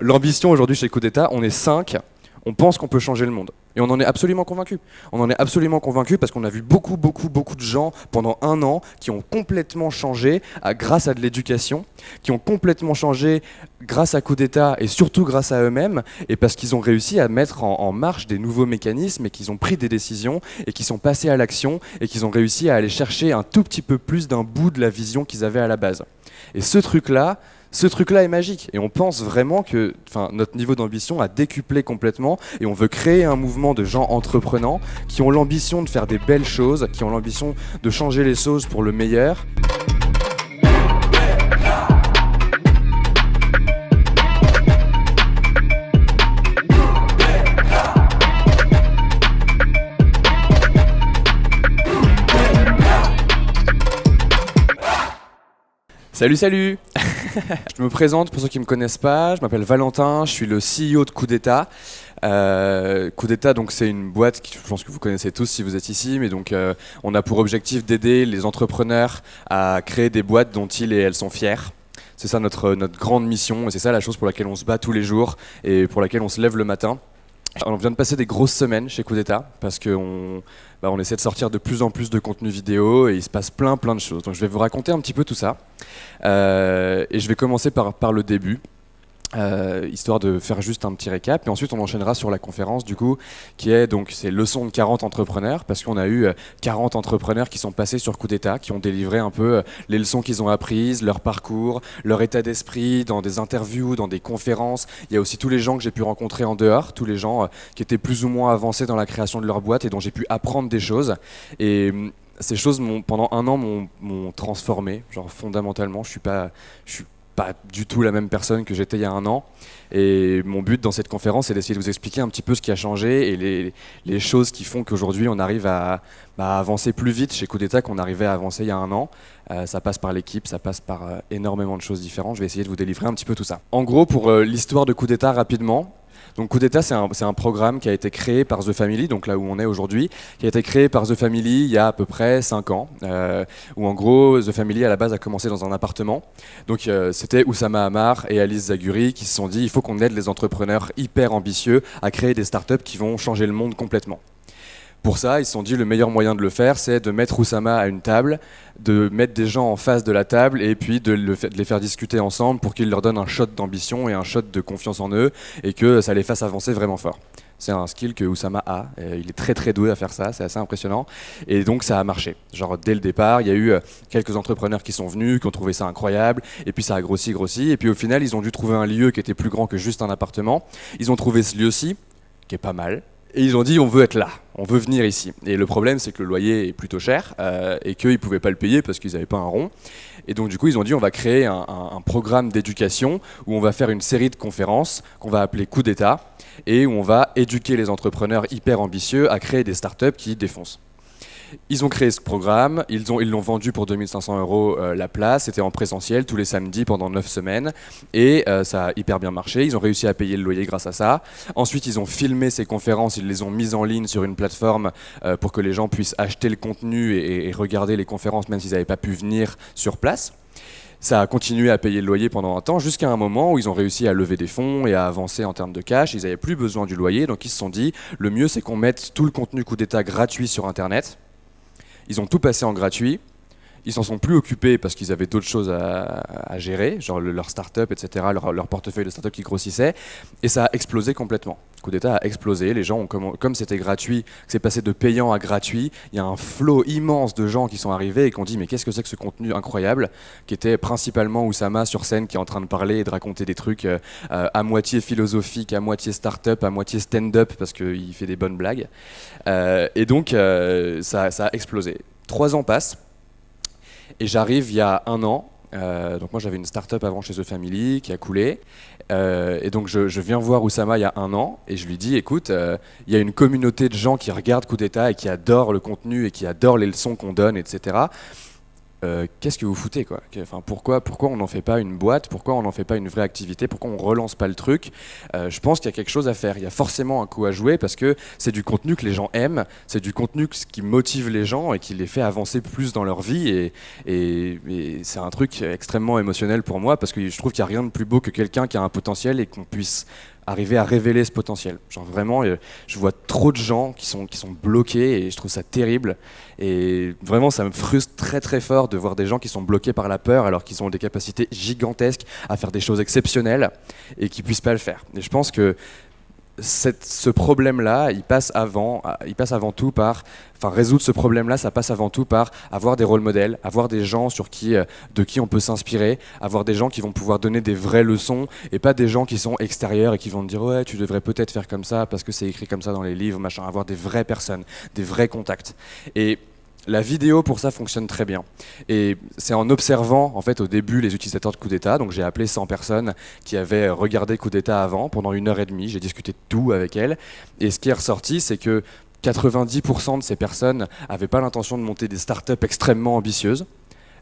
l'ambition aujourd'hui chez Coup d'État, on est 5, on pense qu'on peut changer le monde. Et on en est absolument convaincu. On en est absolument convaincu parce qu'on a vu beaucoup de gens pendant 1 an qui ont complètement changé grâce à de l'éducation, qui ont complètement changé grâce à Coup d'État et surtout grâce à eux-mêmes, et parce qu'ils ont réussi à mettre en marche des nouveaux mécanismes et qu'ils ont pris des décisions et qu'ils sont passés à l'action et qu'ils ont réussi à aller chercher un tout petit peu plus d'un bout de la vision qu'ils avaient à la base. Et ce truc-là est magique et on pense vraiment que notre niveau d'ambition a décuplé complètement et on veut créer un mouvement de gens entreprenants qui ont l'ambition de faire des belles choses, qui ont l'ambition de changer les choses pour le meilleur. Salut. Je me présente pour ceux qui ne me connaissent pas, je m'appelle Valentin, je suis le CEO de Coup d'État. Coup d'État, donc c'est une boîte que je pense que vous connaissez tous si vous êtes ici, mais donc on a pour objectif d'aider les entrepreneurs à créer des boîtes dont ils et elles sont fiers. C'est ça notre grande mission et c'est ça la chose pour laquelle on se bat tous les jours et pour laquelle on se lève le matin. On vient de passer des grosses semaines chez Coup d'État parce qu'on essaie de sortir de plus en plus de contenu vidéo et il se passe plein de choses. Donc je vais vous raconter un petit peu tout ça et je vais commencer par le début. Histoire de faire juste un petit récap et ensuite on enchaînera sur la conférence du coup qui est donc ces leçons de 40 entrepreneurs parce qu'on a eu 40 entrepreneurs qui sont passés sur Coup d'État, qui ont délivré un peu les leçons qu'ils ont apprises, leur parcours, leur état d'esprit dans des interviews, dans des conférences. Il y a aussi tous les gens que j'ai pu rencontrer en dehors, tous les gens qui étaient plus ou moins avancés dans la création de leur boîte et dont j'ai pu apprendre des choses et ces choses pendant 1 an m'ont transformé, genre fondamentalement. Je suis pas du tout la même personne que j'étais il y a 1 an. Et mon but dans cette conférence, c'est d'essayer de vous expliquer un petit peu ce qui a changé et les choses qui font qu'aujourd'hui, on arrive à avancer plus vite chez Coup d'État qu'on arrivait à avancer il y a 1 an. Ça passe par l'équipe, ça passe par énormément de choses différentes. Je vais essayer de vous délivrer un petit peu tout ça. En gros, pour l'histoire de Coup d'État rapidement, donc Coup d'État, c'est un programme qui a été créé par The Family, donc là où on est aujourd'hui, qui a été créé par The Family il y a à peu près 5 ans, où en gros, The Family à la base a commencé dans un appartement. Donc c'était Oussama Ammar et Alice Zaguri qui se sont dit il faut qu'on aide les entrepreneurs hyper ambitieux à créer des startups qui vont changer le monde complètement. Pour ça, ils se sont dit le meilleur moyen de le faire, c'est de mettre Oussama à une table, de mettre des gens en face de la table et puis de les faire discuter ensemble pour qu'ils leur donnent un shot d'ambition et un shot de confiance en eux et que ça les fasse avancer vraiment fort. C'est un skill que Oussama a, il est très doué à faire ça, c'est assez impressionnant et donc ça a marché. Genre dès le départ, il y a eu quelques entrepreneurs qui sont venus, qui ont trouvé ça incroyable et puis ça a grossi et puis au final, ils ont dû trouver un lieu qui était plus grand que juste un appartement. Ils ont trouvé ce lieu-ci, qui est pas mal. Et ils ont dit on veut être là, on veut venir ici. Et le problème c'est que le loyer est plutôt cher et qu'ils ne pouvaient pas le payer parce qu'ils n'avaient pas un rond. Et donc du coup ils ont dit on va créer un programme d'éducation où on va faire une série de conférences qu'on va appeler Coup d'État et où on va éduquer les entrepreneurs hyper ambitieux à créer des startups qui défoncent. Ils ont créé ce programme, ils l'ont vendu pour 2500 € la place, c'était en présentiel tous les samedis pendant 9 semaines et ça a hyper bien marché, ils ont réussi à payer le loyer grâce à ça. Ensuite ils ont filmé ces conférences, ils les ont mises en ligne sur une plateforme pour que les gens puissent acheter le contenu et regarder les conférences même s'ils n'avaient pas pu venir sur place. Ça a continué à payer le loyer pendant un temps, jusqu'à un moment où ils ont réussi à lever des fonds et à avancer en termes de cash. Ils n'avaient plus besoin du loyer, donc ils se sont dit le mieux c'est qu'on mette tout le contenu Coup d'État gratuit sur Internet. Ils ont tout passé en gratuit, ils s'en sont plus occupés parce qu'ils avaient d'autres choses à gérer, genre leur start-up, etc., leur portefeuille de start-up qui grossissait, et ça a explosé complètement. Coup d'État a explosé, les gens ont comme c'était gratuit, que c'est passé de payant à gratuit, il y a un flot immense de gens qui sont arrivés et qui ont dit mais qu'est-ce que c'est que ce contenu incroyable, qui était principalement Oussama sur scène qui est en train de parler et de raconter des trucs à moitié philosophiques, à moitié start-up, à moitié stand-up parce qu'il fait des bonnes blagues. Et donc ça a explosé. 3 ans passent et j'arrive il y a 1 an. Donc moi j'avais une start-up avant chez The Family qui a coulé et donc je viens voir Oussama il y a 1 an et je lui dis écoute il y a une communauté de gens qui regardent Coup d'État et qui adorent le contenu et qui adorent les leçons qu'on donne etc. qu'est-ce que vous foutez quoi? Enfin, pourquoi on n'en fait pas une boîte? Pourquoi on n'en fait pas une vraie activité? Pourquoi on relance pas le truc? Je pense qu'il y a quelque chose à faire. Il y a forcément un coup à jouer parce que c'est du contenu que les gens aiment, c'est du contenu qui motive les gens et qui les fait avancer plus dans leur vie. Et c'est un truc extrêmement émotionnel pour moi parce que je trouve qu'il n'y a rien de plus beau que quelqu'un qui a un potentiel et qu'on puisse arriver à révéler ce potentiel. Genre vraiment, je vois trop de gens qui sont bloqués et je trouve ça terrible. Et vraiment, ça me frustre très très fort de voir des gens qui sont bloqués par la peur alors qu'ils ont des capacités gigantesques à faire des choses exceptionnelles et qui puissent pas le faire. Et je pense que ce problème-là, il passe avant tout par, enfin résoudre ce problème-là, ça passe avant tout par avoir des rôles modèles, avoir des gens de qui on peut s'inspirer, avoir des gens qui vont pouvoir donner des vraies leçons et pas des gens qui sont extérieurs et qui vont te dire ouais tu devrais peut-être faire comme ça parce que c'est écrit comme ça dans les livres, machin, avoir des vraies personnes, des vrais contacts. Et la vidéo pour ça fonctionne très bien. Et c'est en observant en fait au début les utilisateurs de Coup d'État, donc j'ai appelé 100 personnes qui avaient regardé Coup d'État avant, pendant 1h30, j'ai discuté de tout avec elles. Et ce qui est ressorti, c'est que 90% de ces personnes n'avaient pas l'intention de monter des startups extrêmement ambitieuses.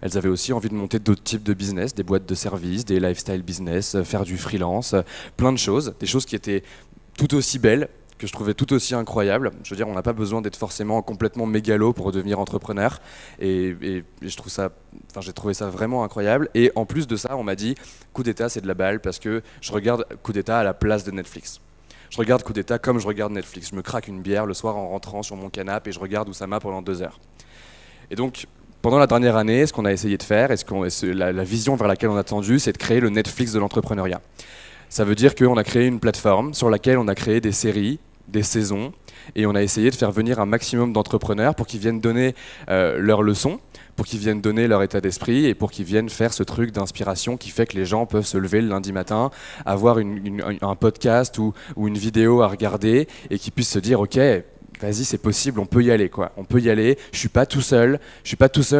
Elles avaient aussi envie de monter d'autres types de business, des boîtes de services, des lifestyle business, faire du freelance, plein de choses, des choses qui étaient tout aussi belles, que je trouvais tout aussi incroyable. Je veux dire, on n'a pas besoin d'être forcément complètement mégalo pour devenir entrepreneur. Et je trouve ça, enfin, j'ai trouvé ça vraiment incroyable. Et en plus de ça, on m'a dit, Coup d'État, c'est de la balle parce que je regarde Coup d'État à la place de Netflix. Je regarde Coup d'État comme je regarde Netflix. Je me craque une bière le soir en rentrant sur mon canapé et je regarde Oussama pendant 2 heures. Et donc, pendant la dernière année, ce qu'on a essayé de faire, la vision vers laquelle on a tendu, c'est de créer le Netflix de l'entrepreneuriat. Ça veut dire qu'on a créé une plateforme sur laquelle on a créé des séries, des saisons, et on a essayé de faire venir un maximum d'entrepreneurs pour qu'ils viennent donner leurs leçons, pour qu'ils viennent donner leur état d'esprit et pour qu'ils viennent faire ce truc d'inspiration qui fait que les gens peuvent se lever le lundi matin, avoir un podcast ou une vidéo à regarder et qu'ils puissent se dire ok, vas-y, c'est possible, on peut y aller quoi. On peut y aller. Je suis pas tout seul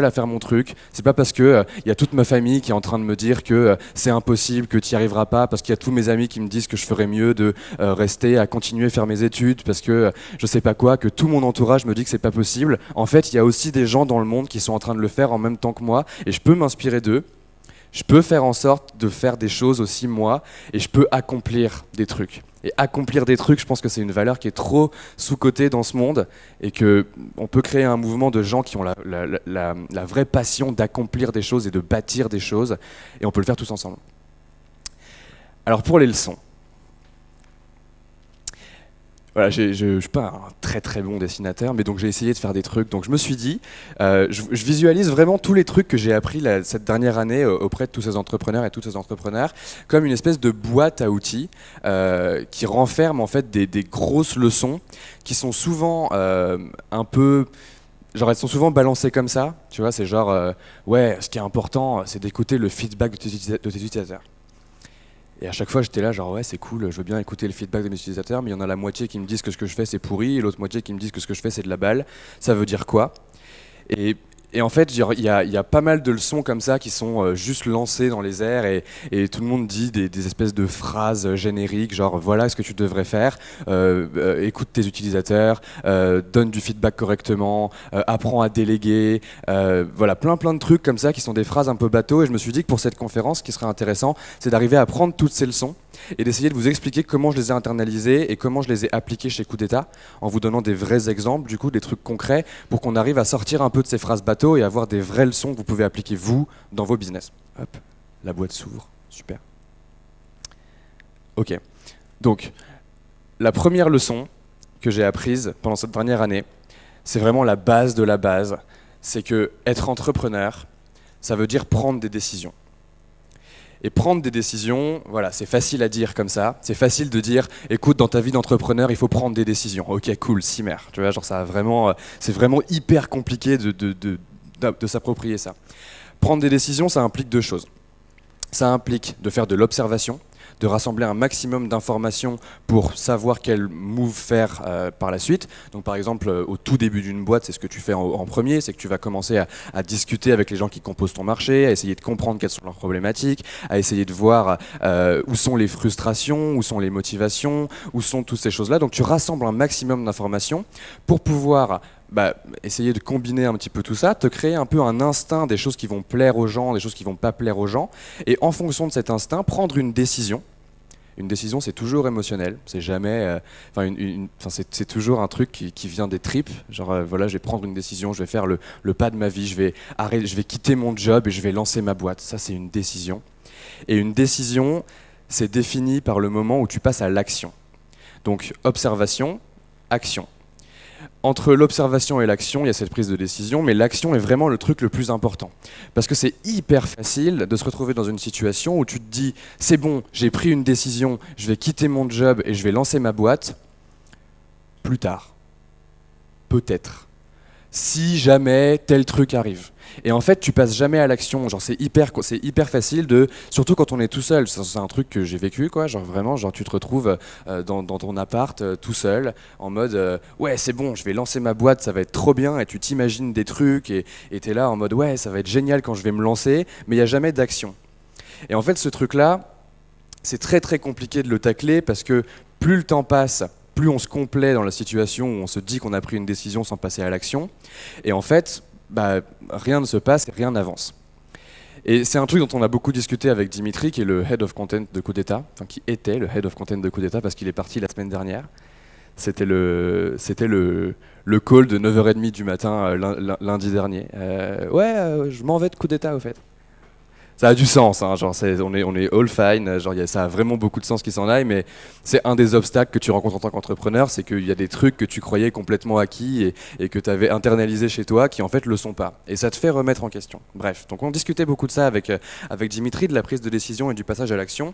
à faire mon truc. C'est pas parce que y a toute ma famille qui est en train de me dire que c'est impossible, que tu y arriveras pas, parce qu'il y a tous mes amis qui me disent que je ferais mieux de rester à continuer à faire mes études, parce que je sais pas quoi, que tout mon entourage me dit que c'est pas possible. En fait, il y a aussi des gens dans le monde qui sont en train de le faire en même temps que moi, et je peux m'inspirer d'eux. Je peux faire en sorte de faire des choses aussi moi, et je peux accomplir des trucs. Et accomplir des trucs, je pense que c'est une valeur qui est trop sous-cotée dans ce monde et qu'on peut créer un mouvement de gens qui ont la vraie passion d'accomplir des choses et de bâtir des choses et on peut le faire tous ensemble. Alors pour les leçons, voilà, je suis pas un très très bon dessinateur, mais donc j'ai essayé de faire des trucs. Donc je me suis dit, je visualise vraiment tous les trucs que j'ai appris cette dernière année auprès de tous ces entrepreneurs et toutes ces entrepreneurs comme une espèce de boîte à outils qui renferme en fait des grosses leçons qui sont souvent un peu... Genre elles sont souvent balancées comme ça, tu vois, c'est genre, ouais, ce qui est important, c'est d'écouter le feedback de tes utilisateurs. Et à chaque fois, j'étais là, genre, ouais, c'est cool, je veux bien écouter le feedback de mes utilisateurs, mais il y en a la moitié qui me disent que ce que je fais, c'est pourri, et l'autre moitié qui me disent que ce que je fais, c'est de la balle. Ça veut dire quoi? Et en fait, il y a pas mal de leçons comme ça qui sont juste lancées dans les airs et tout le monde dit des espèces de phrases génériques, genre voilà ce que tu devrais faire, écoute tes utilisateurs, donne du feedback correctement, apprends à déléguer, voilà plein de trucs comme ça qui sont des phrases un peu bateau. Et je me suis dit que pour cette conférence, ce qui serait intéressant, c'est d'arriver à prendre toutes ces leçons et d'essayer de vous expliquer comment je les ai internalisées et comment je les ai appliquées chez Coup d'État, en vous donnant des vrais exemples, du coup des trucs concrets, pour qu'on arrive à sortir un peu de ces phrases bateau et avoir des vraies leçons que vous pouvez appliquer vous dans vos business. Hop, la boîte s'ouvre, super. Ok, donc la première leçon que j'ai apprise pendant cette dernière année, c'est vraiment la base de la base, c'est que être entrepreneur, ça veut dire prendre des décisions. Et prendre des décisions, voilà, c'est facile à dire comme ça. C'est facile de dire, écoute, dans ta vie d'entrepreneur, il faut prendre des décisions. Ok, cool, cimer. Tu vois, genre ça a vraiment, c'est vraiment hyper compliqué de s'approprier ça. Prendre des décisions, ça implique deux choses. Ça implique de faire de l'observation, de rassembler un maximum d'informations pour savoir quel move faire par la suite. Donc par exemple, au tout début d'une boîte, c'est ce que tu fais en premier, c'est que tu vas commencer à discuter avec les gens qui composent ton marché, à essayer de comprendre quelles sont leurs problématiques, à essayer de voir où sont les frustrations, où sont les motivations, où sont toutes ces choses-là. Donc tu rassembles un maximum d'informations pour pouvoir essayer de combiner un petit peu tout ça, te créer un peu un instinct des choses qui vont plaire aux gens, des choses qui vont pas plaire aux gens, et en fonction de cet instinct, prendre une décision. Une décision, c'est toujours émotionnel, c'est jamais, c'est toujours un truc qui vient des tripes. Genre, voilà, je vais prendre une décision, je vais faire le pas de ma vie, je vais quitter mon job et je vais lancer ma boîte. Ça, c'est une décision. Et une décision, c'est défini par le moment où tu passes à l'action. Donc, observation, action. Entre l'observation et l'action, il y a cette prise de décision, mais l'action est vraiment le truc le plus important. Parce que c'est hyper facile de se retrouver dans une situation où tu te dis « c'est bon, j'ai pris une décision, je vais quitter mon job et je vais lancer ma boîte ». Plus tard. Peut-être. Si jamais tel truc arrive. Et en fait, tu passes jamais à l'action. Genre, c'est hyper facile surtout quand on est tout seul. C'est un truc que j'ai vécu, quoi. Genre vraiment, genre tu te retrouves dans ton appart tout seul, en mode ouais, c'est bon, je vais lancer ma boîte, ça va être trop bien. Et tu t'imagines des trucs et t'es là en mode ouais, ça va être génial quand je vais me lancer. Mais il y a jamais d'action. Et en fait, ce truc-là, c'est très très compliqué de le tacler parce que plus le temps passe, plus on se complaît dans la situation où on se dit qu'on a pris une décision sans passer à l'action. Et en fait, rien ne se passe et rien n'avance. Et c'est un truc dont on a beaucoup discuté avec Dimitri, qui est le Head of Content de Coup d'État, enfin qui était le Head of Content de Coup d'État parce qu'il est parti la semaine dernière. C'était le call de 9h30 du matin lundi dernier. Je m'en vais de Coup d'État au fait. Ça a du sens, hein, genre on est all fine, genre ça a vraiment beaucoup de sens qu'il s'en aille, mais c'est un des obstacles que tu rencontres en tant qu'entrepreneur, c'est qu'il y a des trucs que tu croyais complètement acquis et que tu avais internalisé chez toi qui en fait le sont pas. Et ça te fait remettre en question. Bref, donc on discutait beaucoup de ça avec Dimitri, de la prise de décision et du passage à l'action.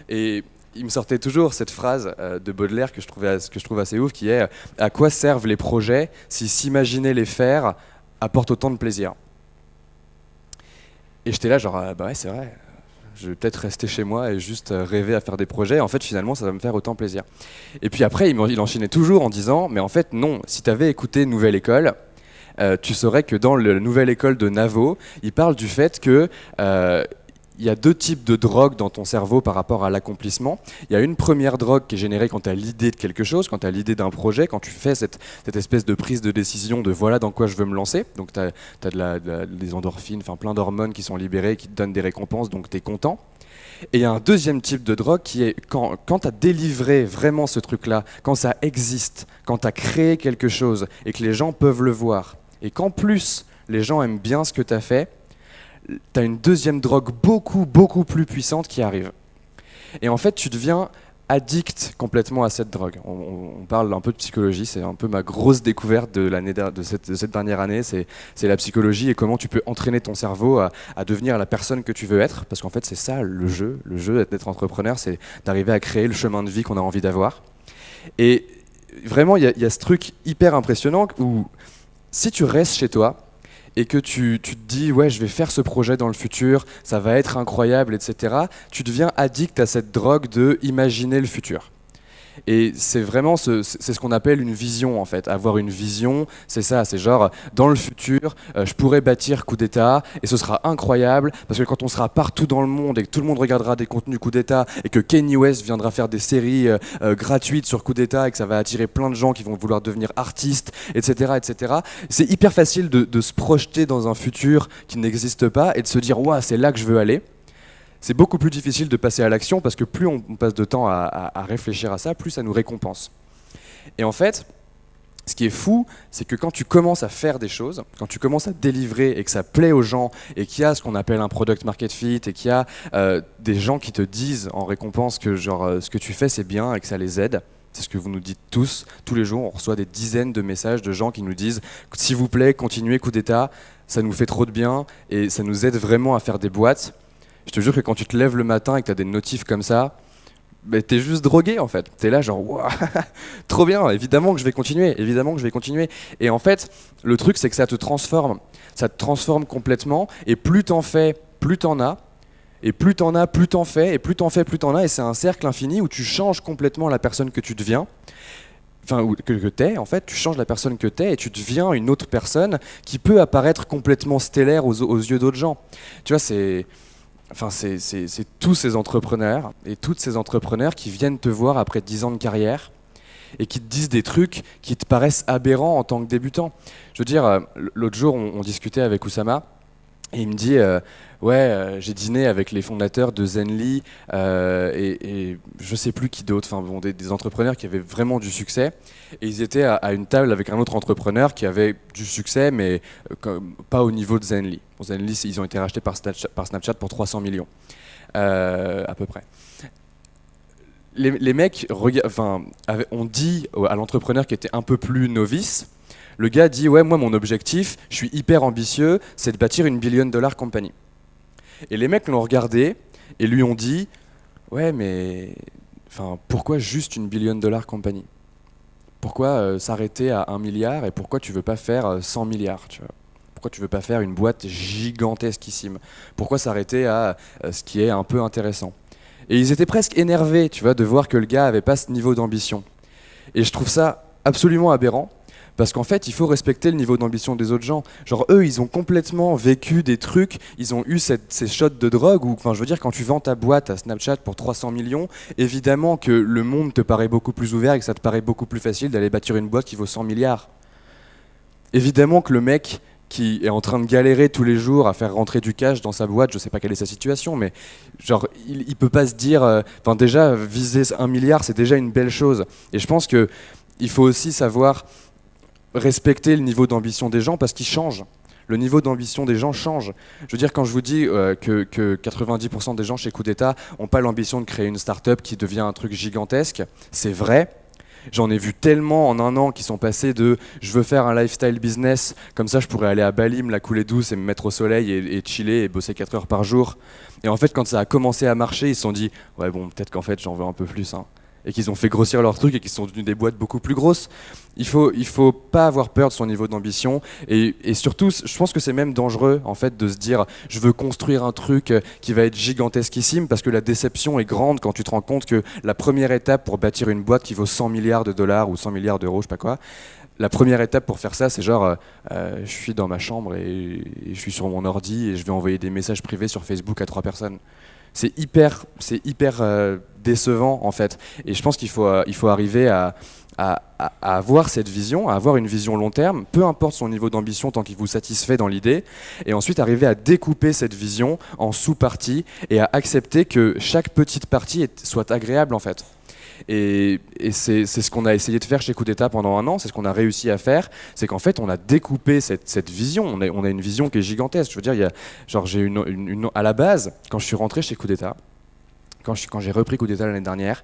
Et il me sortait toujours cette phrase de Baudelaire que je trouve assez ouf, qui est « À quoi servent les projets si s'imaginer les faire apporte autant de plaisir ?» Et j'étais là genre, ouais c'est vrai, je vais peut-être rester chez moi et juste rêver à faire des projets. En fait finalement ça va me faire autant plaisir. Et puis après il enchaînait toujours en disant, mais en fait non, si tu avais écouté Nouvelle École, tu saurais que dans la Nouvelle École de Navo, il parle du fait que il y a deux types de drogues dans ton cerveau par rapport à l'accomplissement. Il y a une première drogue qui est générée quand tu as l'idée de quelque chose, quand tu as l'idée d'un projet, quand tu fais cette espèce de prise de décision de voilà dans quoi je veux me lancer. Donc tu as des endorphines, enfin plein d'hormones qui sont libérées, qui te donnent des récompenses, donc tu es content. Et il y a un deuxième type de drogue qui est quand tu as délivré vraiment ce truc-là, quand ça existe, quand tu as créé quelque chose et que les gens peuvent le voir, et qu'en plus les gens aiment bien ce que tu as fait, tu as une deuxième drogue beaucoup, beaucoup plus puissante qui arrive. Et en fait, tu deviens addict complètement à cette drogue. On parle un peu de psychologie, c'est un peu ma grosse découverte de cette dernière année, c'est la psychologie et comment tu peux entraîner ton cerveau à devenir la personne que tu veux être, parce qu'en fait, c'est ça le jeu d'être entrepreneur, c'est d'arriver à créer le chemin de vie qu'on a envie d'avoir. Et vraiment, il y a ce truc hyper impressionnant où si tu restes chez toi, et que tu te dis ouais je vais faire ce projet dans le futur, ça va être incroyable, etc. Tu deviens addict à cette drogue de imaginer le futur. Et c'est vraiment c'est ce qu'on appelle une vision en fait. Avoir une vision, c'est ça, c'est genre dans le futur, je pourrais bâtir Coup d'État et ce sera incroyable parce que quand on sera partout dans le monde et que tout le monde regardera des contenus Coup d'État et que Kanye West viendra faire des séries gratuites sur Coup d'État et que ça va attirer plein de gens qui vont vouloir devenir artistes, etc., etc. C'est hyper facile de se projeter dans un futur qui n'existe pas et de se dire ouah c'est là que je veux aller. C'est beaucoup plus difficile de passer à l'action parce que plus on passe de temps à réfléchir à ça, plus ça nous récompense. Et en fait, ce qui est fou, c'est que quand tu commences à faire des choses, quand tu commences à délivrer et que ça plaît aux gens et qu'il y a ce qu'on appelle un product market fit et qu'il y a des gens qui te disent en récompense que genre, ce que tu fais c'est bien et que ça les aide, c'est ce que vous nous dites tous les jours, on reçoit des dizaines de messages de gens qui nous disent « S'il vous plaît, continuez Coup d'État, ça nous fait trop de bien et ça nous aide vraiment à faire des boîtes ». Je te jure que quand tu te lèves le matin et que tu as des notifs comme ça, t'es juste drogué en fait. T'es là genre, wow, trop bien, évidemment que je vais continuer, évidemment que je vais continuer. Et en fait, le truc c'est que ça te transforme complètement et plus t'en fais, plus t'en as. Et plus t'en as, plus t'en fais, et plus t'en fais, plus t'en as. Et c'est un cercle infini où tu changes complètement la personne que tu deviens. Enfin, que t'es, en fait, tu changes la personne que t'es et tu deviens une autre personne qui peut apparaître complètement stellaire aux yeux d'autres gens. Tu vois, c'est tous ces entrepreneurs et toutes ces entrepreneurs qui viennent te voir après 10 ans de carrière et qui te disent des trucs qui te paraissent aberrants en tant que débutant. Je veux dire, l'autre jour, on discutait avec Oussama, et il me dit j'ai dîné avec les fondateurs de Zenly et je sais plus qui d'autre, enfin bon, des entrepreneurs qui avaient vraiment du succès, et ils étaient à une table avec un autre entrepreneur qui avait du succès mais pas au niveau de Zenly. Bon, Zenly, ils ont été rachetés par Snapchat pour 300 millions à peu près. Les mecs on dit à l'entrepreneur qui était un peu plus novice, le gars dit ouais, moi mon objectif, je suis hyper ambitieux, c'est de bâtir une billion-dollar compagnie. Et les mecs l'ont regardé et lui ont dit ouais, mais pourquoi juste une billion-dollar compagnie? Pourquoi s'arrêter à 1 milliard et pourquoi tu veux pas faire 100 milliards, tu vois? Pourquoi tu veux pas faire une boîte gigantesquissime? Pourquoi s'arrêter à ce qui est un peu intéressant? Et ils étaient presque énervés, tu vois, de voir que le gars avait pas ce niveau d'ambition. Et je trouve ça absolument aberrant. Parce qu'en fait, il faut respecter le niveau d'ambition des autres gens. Genre, eux, ils ont complètement vécu des trucs, ils ont eu ces shots de drogue, où, je veux dire, quand tu vends ta boîte à Snapchat pour 300 millions, évidemment que le monde te paraît beaucoup plus ouvert et que ça te paraît beaucoup plus facile d'aller bâtir une boîte qui vaut 100 milliards. Évidemment que le mec qui est en train de galérer tous les jours à faire rentrer du cash dans sa boîte, je sais pas quelle est sa situation, mais genre, il peut pas se dire... déjà, viser 1 milliard, c'est déjà une belle chose. Et je pense qu'il faut aussi savoir respecter le niveau d'ambition des gens parce qu'il change. Le niveau d'ambition des gens change. Je veux dire, quand je vous dis que 90% des gens chez Coup d'État n'ont pas l'ambition de créer une start-up qui devient un truc gigantesque, c'est vrai. J'en ai vu tellement en un an qui sont passés de « je veux faire un lifestyle business, comme ça je pourrais aller à Bali, me la couler douce et me mettre au soleil et chiller et bosser 4 heures par jour ». Et en fait, quand ça a commencé à marcher, ils se sont dit « ouais bon, peut-être qu'en fait j'en veux un peu plus hein ». Et qu'ils ont fait grossir leur truc et qu'ils sont devenus des boîtes beaucoup plus grosses. Il faut pas avoir peur de son niveau d'ambition et surtout, je pense que c'est même dangereux en fait de se dire je veux construire un truc qui va être gigantesquissime parce que la déception est grande quand tu te rends compte que la première étape pour bâtir une boîte qui vaut 100 milliards de dollars ou 100 milliards d'euros, je sais pas quoi, la première étape pour faire ça, c'est genre je suis dans ma chambre et je suis sur mon ordi et je vais envoyer des messages privés sur Facebook à 3 personnes. C'est hyper décevant en fait. Et je pense qu'il faut arriver à avoir cette vision, à avoir une vision long terme, peu importe son niveau d'ambition tant qu'il vous satisfait dans l'idée, et ensuite arriver à découper cette vision en sous-parties et à accepter que chaque petite partie soit agréable en fait. Et c'est ce qu'on a essayé de faire chez Coup d'État pendant un an, c'est ce qu'on a réussi à faire, c'est qu'en fait on a découpé cette vision, on a une vision qui est gigantesque. Je veux dire, j'ai à la base, quand je suis rentré chez Coup d'État, quand j'ai repris Coup d'État l'année dernière,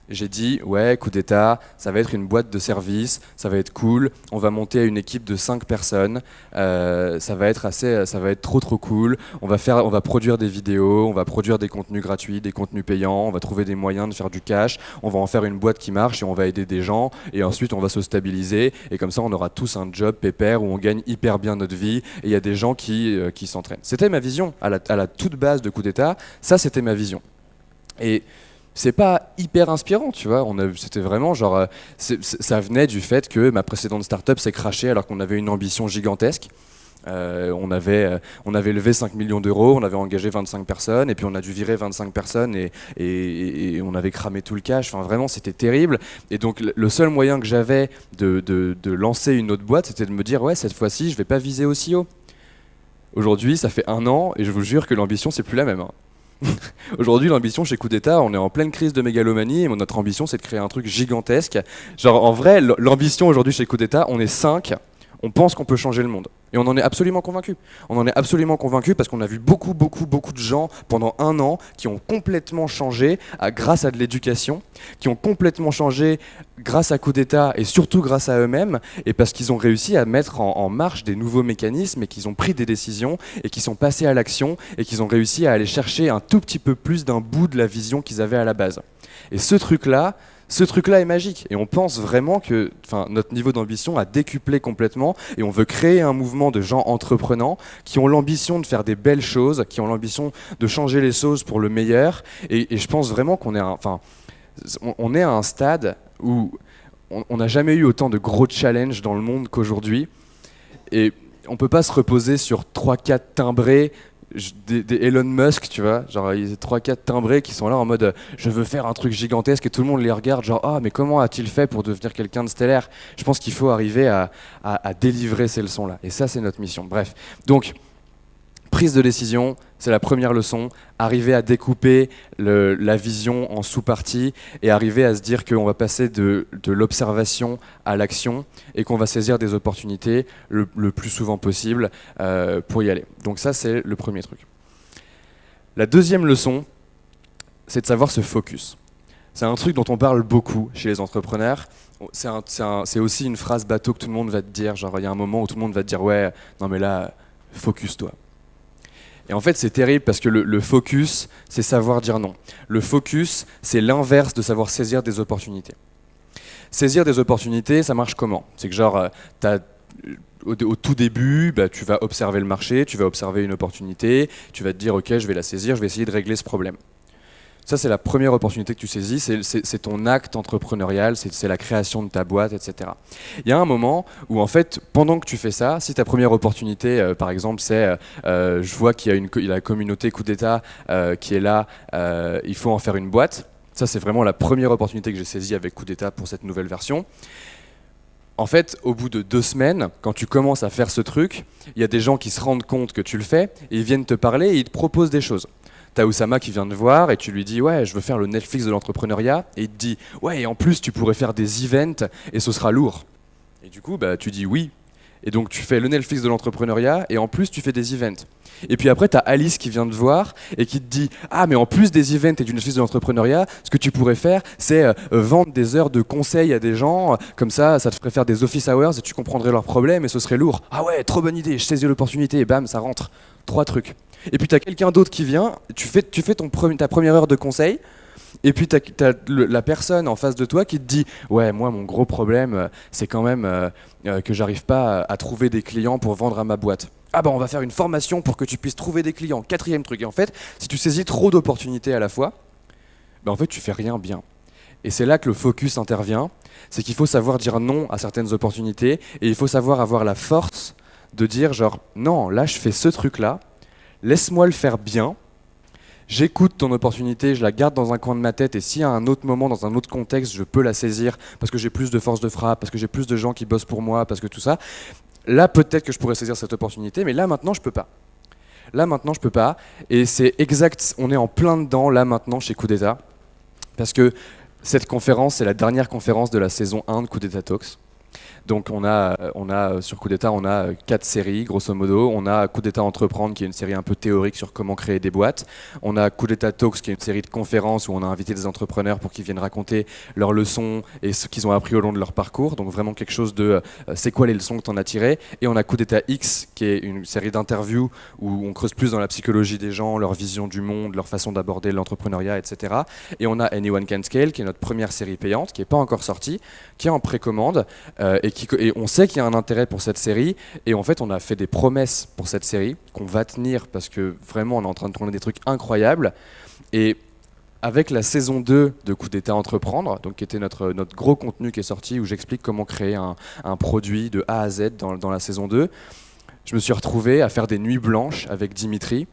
j'ai dit ouais, Coup d'État, ça va être une boîte de service, ça va être cool, on va monter une équipe de 5 personnes, ça va être trop cool, on va produire des vidéos, on va produire des contenus gratuits, des contenus payants, on va trouver des moyens de faire du cash, on va en faire une boîte qui marche et on va aider des gens et ensuite on va se stabiliser et comme ça on aura tous un job pépère où on gagne hyper bien notre vie et il y a des gens qui s'entraînent. C'était ma vision à la toute base de Coup d'État, ça c'était ma vision. Et c'est pas hyper inspirant, tu vois. C'était vraiment genre, ça venait du fait que ma précédente startup s'est crashée alors qu'on avait une ambition gigantesque. On avait levé 5 millions d'euros, on avait engagé 25 personnes et puis on a dû virer 25 personnes et on avait cramé tout le cash. Enfin, vraiment, c'était terrible. Et donc, le seul moyen que j'avais de lancer une autre boîte, c'était de me dire ouais, cette fois-ci, je vais pas viser aussi haut. Aujourd'hui, ça fait 1 an et je vous jure que l'ambition, c'est plus la même. Hein. Aujourd'hui, l'ambition chez Coup d'État, on est en pleine crise de mégalomanie et notre ambition, c'est de créer un truc gigantesque. Genre, en vrai, l'ambition aujourd'hui chez Coup d'État, on est 5, on pense qu'on peut changer le monde. Et on en est absolument convaincu. On en est absolument convaincu parce qu'on a vu beaucoup de gens pendant 1 an qui ont complètement changé grâce à de l'éducation, qui ont complètement changé grâce à Coup d'État et surtout grâce à eux-mêmes, et parce qu'ils ont réussi à mettre en marche des nouveaux mécanismes et qu'ils ont pris des décisions et qu'ils sont passés à l'action et qu'ils ont réussi à aller chercher un tout petit peu plus d'un bout de la vision qu'ils avaient à la base. Et ce truc-là est magique et on pense vraiment que notre niveau d'ambition a décuplé complètement et on veut créer un mouvement de gens entreprenants qui ont l'ambition de faire des belles choses, qui ont l'ambition de changer les choses pour le meilleur et je pense vraiment qu'on est on est à un stade où on n'a jamais eu autant de gros challenges dans le monde qu'aujourd'hui et on ne peut pas se reposer sur 3-4 timbrés des Elon Musk, tu vois, genre ils 3-4 timbrés qui sont là en mode je veux faire un truc gigantesque et tout le monde les regarde genre ah mais comment a-t-il fait pour devenir quelqu'un de stellaire. Je pense qu'il faut arriver à délivrer ces leçons là et ça c'est notre mission. Bref, donc prise de décision, c'est la première leçon, arriver à découper la vision en sous-parties et arriver à se dire qu'on va passer de l'observation à l'action et qu'on va saisir des opportunités le plus souvent possible pour y aller. Donc ça, c'est le premier truc. La deuxième leçon, c'est de savoir se focus. C'est un truc dont on parle beaucoup chez les entrepreneurs. C'est aussi une phrase bateau que tout le monde va te dire. Genre, il y a un moment où tout le monde va te dire « Ouais, non mais là, focus-toi ». Et en fait, c'est terrible parce que le focus, c'est savoir dire non. Le focus, c'est l'inverse de savoir saisir des opportunités. Saisir des opportunités, ça marche comment? C'est que genre, au tout début, tu vas observer le marché, tu vas observer une opportunité, tu vas te dire, ok, je vais la saisir, je vais essayer de régler ce problème. Ça, c'est la première opportunité que tu saisis, c'est ton acte entrepreneurial, c'est la création de ta boîte, etc. Il y a un moment où, en fait, pendant que tu fais ça, si ta première opportunité, par exemple, c'est je vois qu'il y a la communauté Coup d'État qui est là, il faut en faire une boîte. Ça, c'est vraiment la première opportunité que j'ai saisie avec Coup d'État pour cette nouvelle version. En fait, au bout de 2 semaines, quand tu commences à faire ce truc, il y a des gens qui se rendent compte que tu le fais, et ils viennent te parler et ils te proposent des choses. T'as Oussama qui vient te voir et tu lui dis ouais je veux faire le Netflix de l'entrepreneuriat et il te dit ouais et en plus tu pourrais faire des events et ce sera lourd. Et du coup tu dis oui et donc tu fais le Netflix de l'entrepreneuriat et en plus tu fais des events. Et puis après t'as Alice qui vient te voir et qui te dit ah mais en plus des events et du Netflix de l'entrepreneuriat ce que tu pourrais faire c'est vendre des heures de conseils à des gens comme ça te ferait faire des office hours et tu comprendrais leurs problèmes et ce serait lourd. Ah ouais trop bonne idée je saisis l'opportunité et bam ça rentre. 3 trucs. Et puis tu as quelqu'un d'autre qui vient, tu fais ta première heure de conseil, et puis tu as la personne en face de toi qui te dit « Ouais, moi, mon gros problème, c'est quand même que j'arrive pas à trouver des clients pour vendre à ma boîte. » Ah bah on va faire une formation pour que tu puisses trouver des clients. 4e truc. Et en fait, si tu saisis trop d'opportunités à la fois, en fait, tu fais rien bien. Et c'est là que le focus intervient, c'est qu'il faut savoir dire non à certaines opportunités, et il faut savoir avoir la force de dire genre « Non, là, je fais ce truc-là, laisse-moi le faire bien, j'écoute ton opportunité, je la garde dans un coin de ma tête et si à un autre moment, dans un autre contexte, je peux la saisir parce que j'ai plus de force de frappe, parce que j'ai plus de gens qui bossent pour moi, parce que tout ça, là peut-être que je pourrais saisir cette opportunité, mais là maintenant je peux pas. Là maintenant je peux pas et c'est exact, on est en plein dedans là maintenant chez Coup d'État parce que cette conférence, c'est la dernière conférence de la saison 1 de Coup d'État Talks. Donc on a sur Coup d'État, on a 4 séries, grosso modo. On a Coup d'État Entreprendre, qui est une série un peu théorique sur comment créer des boîtes. On a Coup d'État Talks, qui est une série de conférences où on a invité des entrepreneurs pour qu'ils viennent raconter leurs leçons et ce qu'ils ont appris au long de leur parcours. Donc vraiment quelque chose de c'est quoi les leçons que tu en as tirées. Et on a Coup d'État X, qui est une série d'interviews où on creuse plus dans la psychologie des gens, leur vision du monde, leur façon d'aborder l'entrepreneuriat, etc. Et on a Anyone Can Scale, qui est notre première série payante, qui n'est pas encore sortie, qui est en précommande et on sait qu'il y a un intérêt pour cette série et en fait on a fait des promesses pour cette série qu'on va tenir parce que vraiment on est en train de tourner des trucs incroyables et avec la saison 2 de Coup d'État Entreprendre, donc qui était notre gros contenu qui est sorti où j'explique comment créer un produit de A à Z dans la saison 2, je me suis retrouvé à faire des nuits blanches avec Dimitri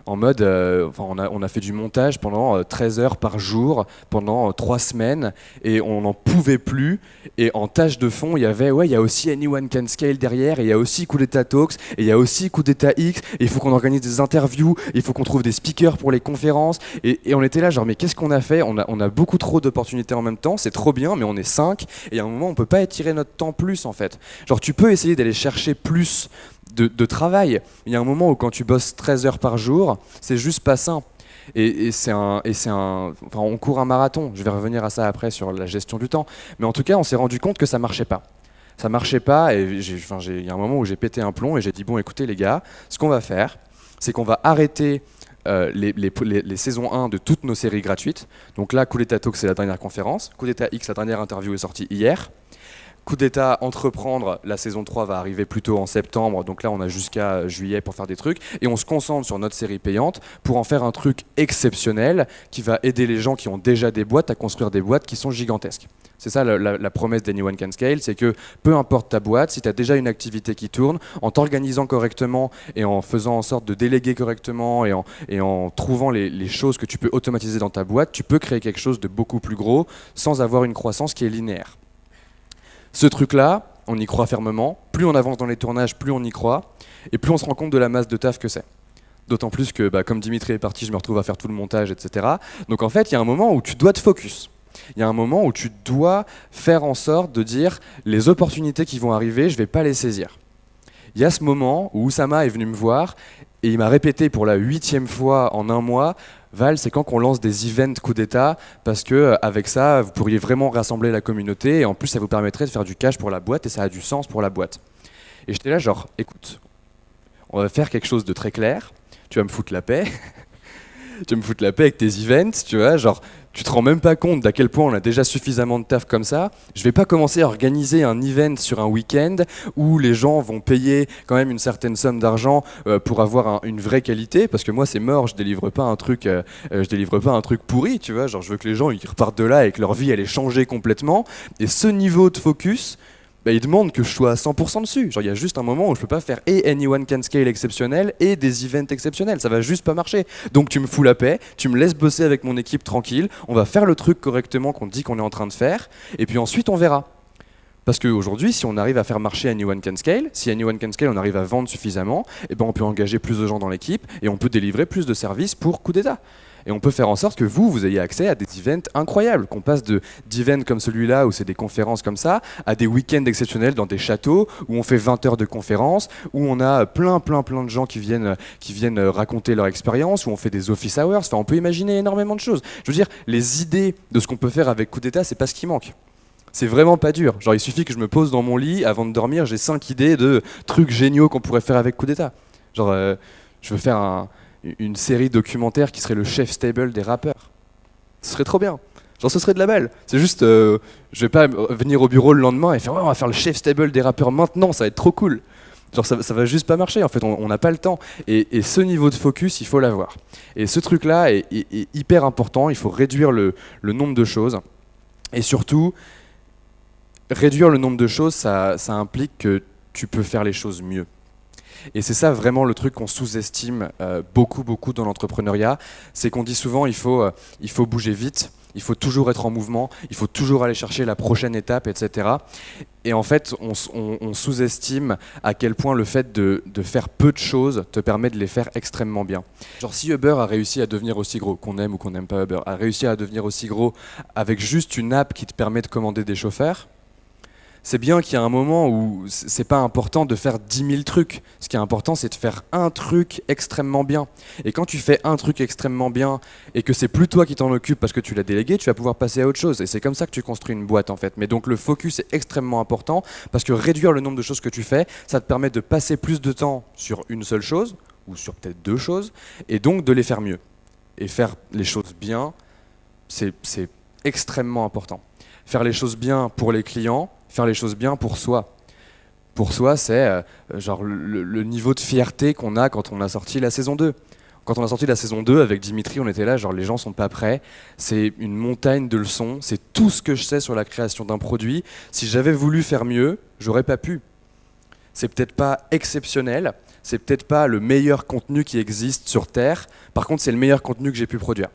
en mode, on a fait du montage pendant 13 heures par jour, pendant 3 semaines, et on n'en pouvait plus. Et en tâche de fond, il y a aussi Anyone Can Scale derrière, et il y a aussi Coup d'État Talks, et il y a aussi Coup d'État X, et il faut qu'on organise des interviews, il faut qu'on trouve des speakers pour les conférences. Et on était là, genre, mais qu'est-ce qu'on a fait? On a beaucoup trop d'opportunités en même temps, c'est trop bien, mais on est 5, et à un moment, on peut pas étirer notre temps plus, en fait. Genre, tu peux essayer d'aller chercher plus de travail. Il y a un moment où quand tu bosses 13 heures par jour, c'est juste pas sain. On court un marathon. Je vais revenir à ça après sur la gestion du temps. Mais en tout cas, on s'est rendu compte que ça marchait pas. Ça marchait pas et il y a un moment où j'ai pété un plomb et j'ai dit bon, écoutez les gars, ce qu'on va faire, c'est qu'on va arrêter les saisons 1 de toutes nos séries gratuites. Donc là, Coup d'État Talk, c'est la dernière conférence. Coup d'État X, la dernière interview est sortie hier. Coup d'État Entreprendre, la saison 3 va arriver plutôt en septembre, donc là on a jusqu'à juillet pour faire des trucs, et on se concentre sur notre série payante pour en faire un truc exceptionnel qui va aider les gens qui ont déjà des boîtes à construire des boîtes qui sont gigantesques. C'est ça la promesse d'Anyone Can Scale, c'est que peu importe ta boîte, si tu as déjà une activité qui tourne, en t'organisant correctement et en faisant en sorte de déléguer correctement et en trouvant les choses que tu peux automatiser dans ta boîte, tu peux créer quelque chose de beaucoup plus gros sans avoir une croissance qui est linéaire. Ce truc-là, on y croit fermement. Plus on avance dans les tournages, plus on y croit et plus on se rend compte de la masse de taf que c'est. D'autant plus que, comme Dimitri est parti, je me retrouve à faire tout le montage, etc. Donc en fait, il y a un moment où tu dois te focus. Il y a un moment où tu dois faire en sorte de dire les opportunités qui vont arriver, je ne vais pas les saisir. Il y a ce moment où Oussama est venu me voir et il m'a répété pour la 8e fois en un mois, Val, c'est quand qu'on lance des events coup d'état, parce que avec ça, vous pourriez vraiment rassembler la communauté et en plus ça vous permettrait de faire du cash pour la boîte et ça a du sens pour la boîte. Et j'étais là genre, écoute, on va faire quelque chose de très clair, tu vas me foutre la paix, tu vas me foutre la paix avec tes events, tu vois, genre tu te rends même pas compte d'à quel point on a déjà suffisamment de taf comme ça. Je vais pas commencer à organiser un event sur un week-end où les gens vont payer quand même une certaine somme d'argent pour avoir une vraie qualité, parce que moi c'est mort, je délivre pas un truc pourri, tu vois, genre je veux que les gens ils repartent de là et que leur vie elle ait changé complètement. Et ce niveau de focus, il demande que je sois à 100% dessus. Genre, il y a juste un moment où je peux pas faire et Anyone Can Scale exceptionnel et des events exceptionnels. Ça va juste pas marcher. Donc tu me fous la paix, tu me laisses bosser avec mon équipe tranquille, on va faire le truc correctement qu'on dit qu'on est en train de faire, et puis ensuite on verra. Parce qu'aujourd'hui, si on arrive à faire marcher Anyone Can Scale, si Anyone Can Scale on arrive à vendre suffisamment, on peut engager plus de gens dans l'équipe et on peut délivrer plus de services pour coup d'état. Et on peut faire en sorte que vous ayez accès à des events incroyables, qu'on passe d'events comme celui-là, où c'est des conférences comme ça, à des week-ends exceptionnels dans des châteaux, où on fait 20 heures de conférences, où on a plein de gens qui viennent raconter leur expérience, où on fait des office hours. Enfin, on peut imaginer énormément de choses. Je veux dire, les idées de ce qu'on peut faire avec coup d'état, c'est pas ce qui manque. C'est vraiment pas dur. Genre, il suffit que je me pose dans mon lit, avant de dormir, j'ai 5 idées de trucs géniaux qu'on pourrait faire avec coup d'état. Genre, je veux faire une série documentaire qui serait le chef stable des rappeurs. Ce serait trop bien. Genre, ce serait de la balle. C'est juste, je vais pas venir au bureau le lendemain et faire ouais, on va faire le chef stable des rappeurs maintenant, ça va être trop cool. Genre, ça va juste pas marcher, en fait, on n'a pas le temps. Et ce niveau de focus, il faut l'avoir. Et ce truc-là est hyper important, il faut réduire le nombre de choses. Et surtout, réduire le nombre de choses, ça implique que tu peux faire les choses mieux. Et c'est ça vraiment le truc qu'on sous-estime beaucoup dans l'entrepreneuriat, c'est qu'on dit souvent il faut bouger vite, il faut toujours être en mouvement, il faut toujours aller chercher la prochaine étape, etc. Et en fait, on sous-estime à quel point le fait de faire peu de choses te permet de les faire extrêmement bien. Genre si Uber a réussi à devenir aussi gros, qu'on aime ou qu'on n'aime pas Uber, a réussi à devenir aussi gros avec juste une app qui te permet de commander des chauffeurs, c'est bien qu'il y a un moment où c'est pas important de faire 10 000 trucs. Ce qui est important, c'est de faire un truc extrêmement bien. Et quand tu fais un truc extrêmement bien et que c'est plus toi qui t'en occupes parce que tu l'as délégué, tu vas pouvoir passer à autre chose. Et c'est comme ça que tu construis une boîte en fait. Mais donc le focus est extrêmement important parce que réduire le nombre de choses que tu fais, ça te permet de passer plus de temps sur une seule chose ou sur peut-être 2 choses et donc de les faire mieux. Et faire les choses bien, c'est extrêmement important. Faire les choses bien pour les clients, faire les choses bien pour soi. Pour soi, c'est genre le niveau de fierté qu'on a quand on a sorti la saison 2. Quand on a sorti la saison 2 avec Dimitri, on était là, genre les gens sont pas prêts. C'est une montagne de leçons, c'est tout ce que je sais sur la création d'un produit. Si j'avais voulu faire mieux, j'aurais pas pu. C'est peut-être pas exceptionnel, c'est peut-être pas le meilleur contenu qui existe sur Terre. Par contre, c'est le meilleur contenu que j'ai pu produire.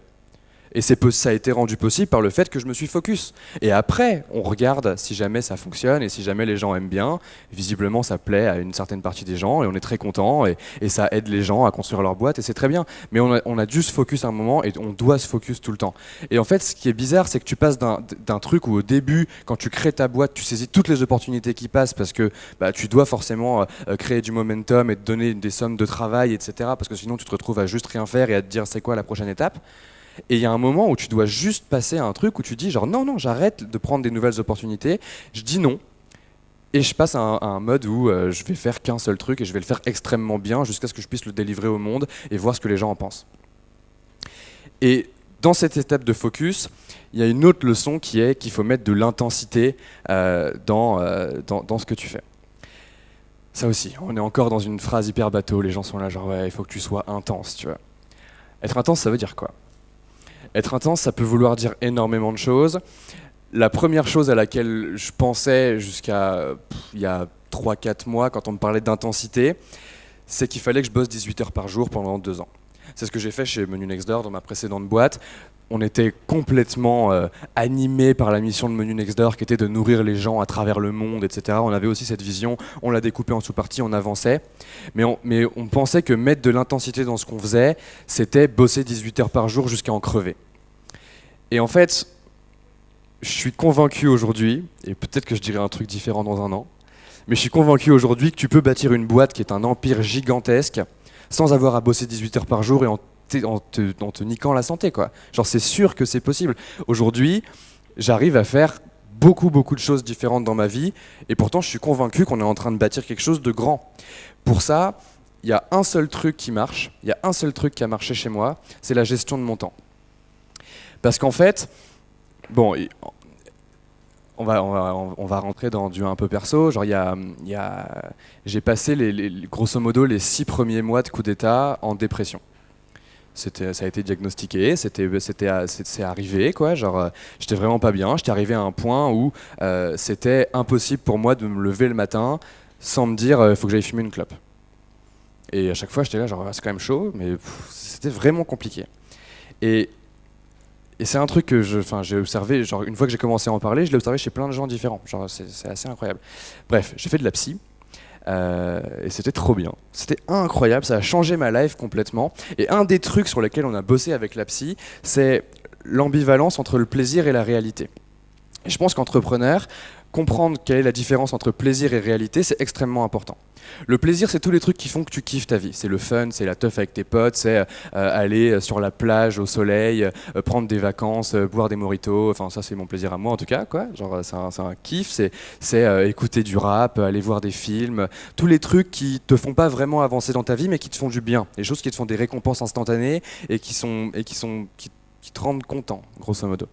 Et ça a été rendu possible par le fait que je me suis focus. Et après, on regarde si jamais ça fonctionne et si jamais les gens aiment bien. Visiblement, ça plaît à une certaine partie des gens et on est très content et ça aide les gens à construire leur boîte et c'est très bien. Mais on a dû se focus un moment et on doit se focus tout le temps. Et en fait, ce qui est bizarre, c'est que tu passes d'un truc où au début, quand tu crées ta boîte, tu saisis toutes les opportunités qui passent parce que tu dois forcément créer du momentum et te donner des sommes de travail, etc. Parce que sinon, tu te retrouves à juste rien faire et à te dire c'est quoi la prochaine étape. Et il y a un moment où tu dois juste passer à un truc où tu dis genre non, j'arrête de prendre des nouvelles opportunités, je dis non, et je passe à un mode où je vais faire qu'un seul truc et je vais le faire extrêmement bien jusqu'à ce que je puisse le délivrer au monde et voir ce que les gens en pensent. Et dans cette étape de focus, il y a une autre leçon qui est qu'il faut mettre de l'intensité dans ce que tu fais. Ça aussi, on est encore dans une phrase hyper bateau, les gens sont là genre ouais, il faut que tu sois intense, tu vois. Être intense, ça veut dire quoi ? Être intense, ça peut vouloir dire énormément de choses. La première chose à laquelle je pensais jusqu'à il y a 3-4 mois, quand on me parlait d'intensité, c'est qu'il fallait que je bosse 18 heures par jour pendant 2 ans. C'est ce que j'ai fait chez Menu Next Door, dans ma précédente boîte. On était complètement animé par la mission de Menu Next Door, qui était de nourrir les gens à travers le monde, etc. On avait aussi cette vision, on l'a découpée en sous-parties, on avançait. Mais on pensait que mettre de l'intensité dans ce qu'on faisait, c'était bosser 18 heures par jour jusqu'à en crever. Et en fait, je suis convaincu aujourd'hui, et peut-être que je dirai un truc différent dans un an, mais je suis convaincu aujourd'hui que tu peux bâtir une boîte qui est un empire gigantesque sans avoir à bosser 18 heures par jour et en te niquant la santé, quoi. Genre, c'est sûr que c'est possible. Aujourd'hui, j'arrive à faire beaucoup de choses différentes dans ma vie, et pourtant je suis convaincu qu'on est en train de bâtir quelque chose de grand. Pour ça, il y a un seul truc qui marche, il y a un seul truc qui a marché chez moi, c'est la gestion de mon temps. Parce qu'en fait, bon, on va rentrer dans du un peu perso. Genre, j'ai passé grosso modo les 6 premiers mois de coup d'état en dépression. Ça a été diagnostiqué, c'est arrivé, quoi. Genre, j'étais vraiment pas bien. J'étais arrivé à un point où c'était impossible pour moi de me lever le matin sans me dire il faut que j'aille fumer une clope. Et à chaque fois, j'étais là, genre, c'est quand même chaud, mais c'était vraiment compliqué. Et c'est un truc que j'ai observé, genre une fois que j'ai commencé à en parler, je l'ai observé chez plein de gens différents. Genre, c'est assez incroyable. Bref, j'ai fait de la psy. Et c'était trop bien. C'était incroyable, ça a changé ma life complètement. Et un des trucs sur lesquels on a bossé avec la psy, c'est l'ambivalence entre le plaisir et la réalité. Et je pense qu'entrepreneur, comprendre quelle est la différence entre plaisir et réalité, c'est extrêmement important. Le plaisir, c'est tous les trucs qui font que tu kiffes ta vie. C'est le fun, c'est la teuf avec tes potes, c'est aller sur la plage au soleil, prendre des vacances, boire des mojitos. Enfin, ça, c'est mon plaisir à moi en tout cas, quoi. Genre, c'est un kiff. C'est écouter du rap, aller voir des films, tous les trucs qui te font pas vraiment avancer dans ta vie, mais qui te font du bien. Les choses qui te font des récompenses instantanées et qui te rendent content, grosso modo.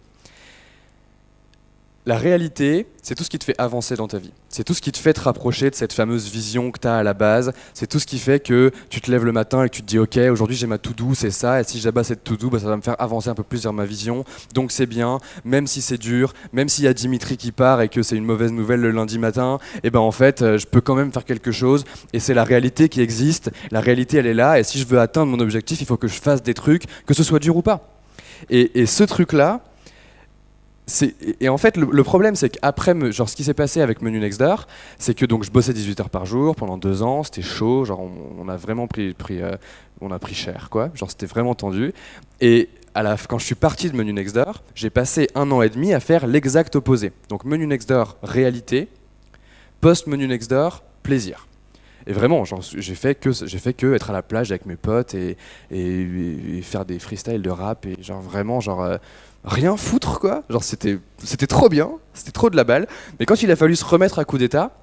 La réalité, c'est tout ce qui te fait avancer dans ta vie. C'est tout ce qui te fait te rapprocher de cette fameuse vision que tu as à la base. C'est tout ce qui fait que tu te lèves le matin et que tu te dis « Ok, aujourd'hui j'ai ma to-do, c'est ça, et si j'abat cette to-do, ça va me faire avancer un peu plus vers ma vision. Donc c'est bien, même si c'est dur, même s'il y a Dimitri qui part et que c'est une mauvaise nouvelle le lundi matin, et ben en fait, je peux quand même faire quelque chose. Et c'est la réalité qui existe. La réalité, elle est là. Et si je veux atteindre mon objectif, il faut que je fasse des trucs, que ce soit dur ou pas. Et ce truc-là, et en fait, le problème, c'est qu'après, genre, ce qui s'est passé avec Menu Next Door, c'est que donc, je bossais 18 heures par jour pendant 2 ans, c'était chaud, genre, on a vraiment pris cher, quoi. Genre, c'était vraiment tendu. Et quand je suis parti de Menu Next Door, j'ai passé 1 an et demi à faire l'exact opposé. Donc, Menu Next Door, réalité, post-Menu Next Door, plaisir. Et vraiment, genre, j'ai fait que être à la plage avec mes potes et faire des freestyles de rap et genre vraiment rien foutre, quoi. Genre c'était trop bien, c'était trop de la balle. Mais quand il a fallu se remettre à coup d'état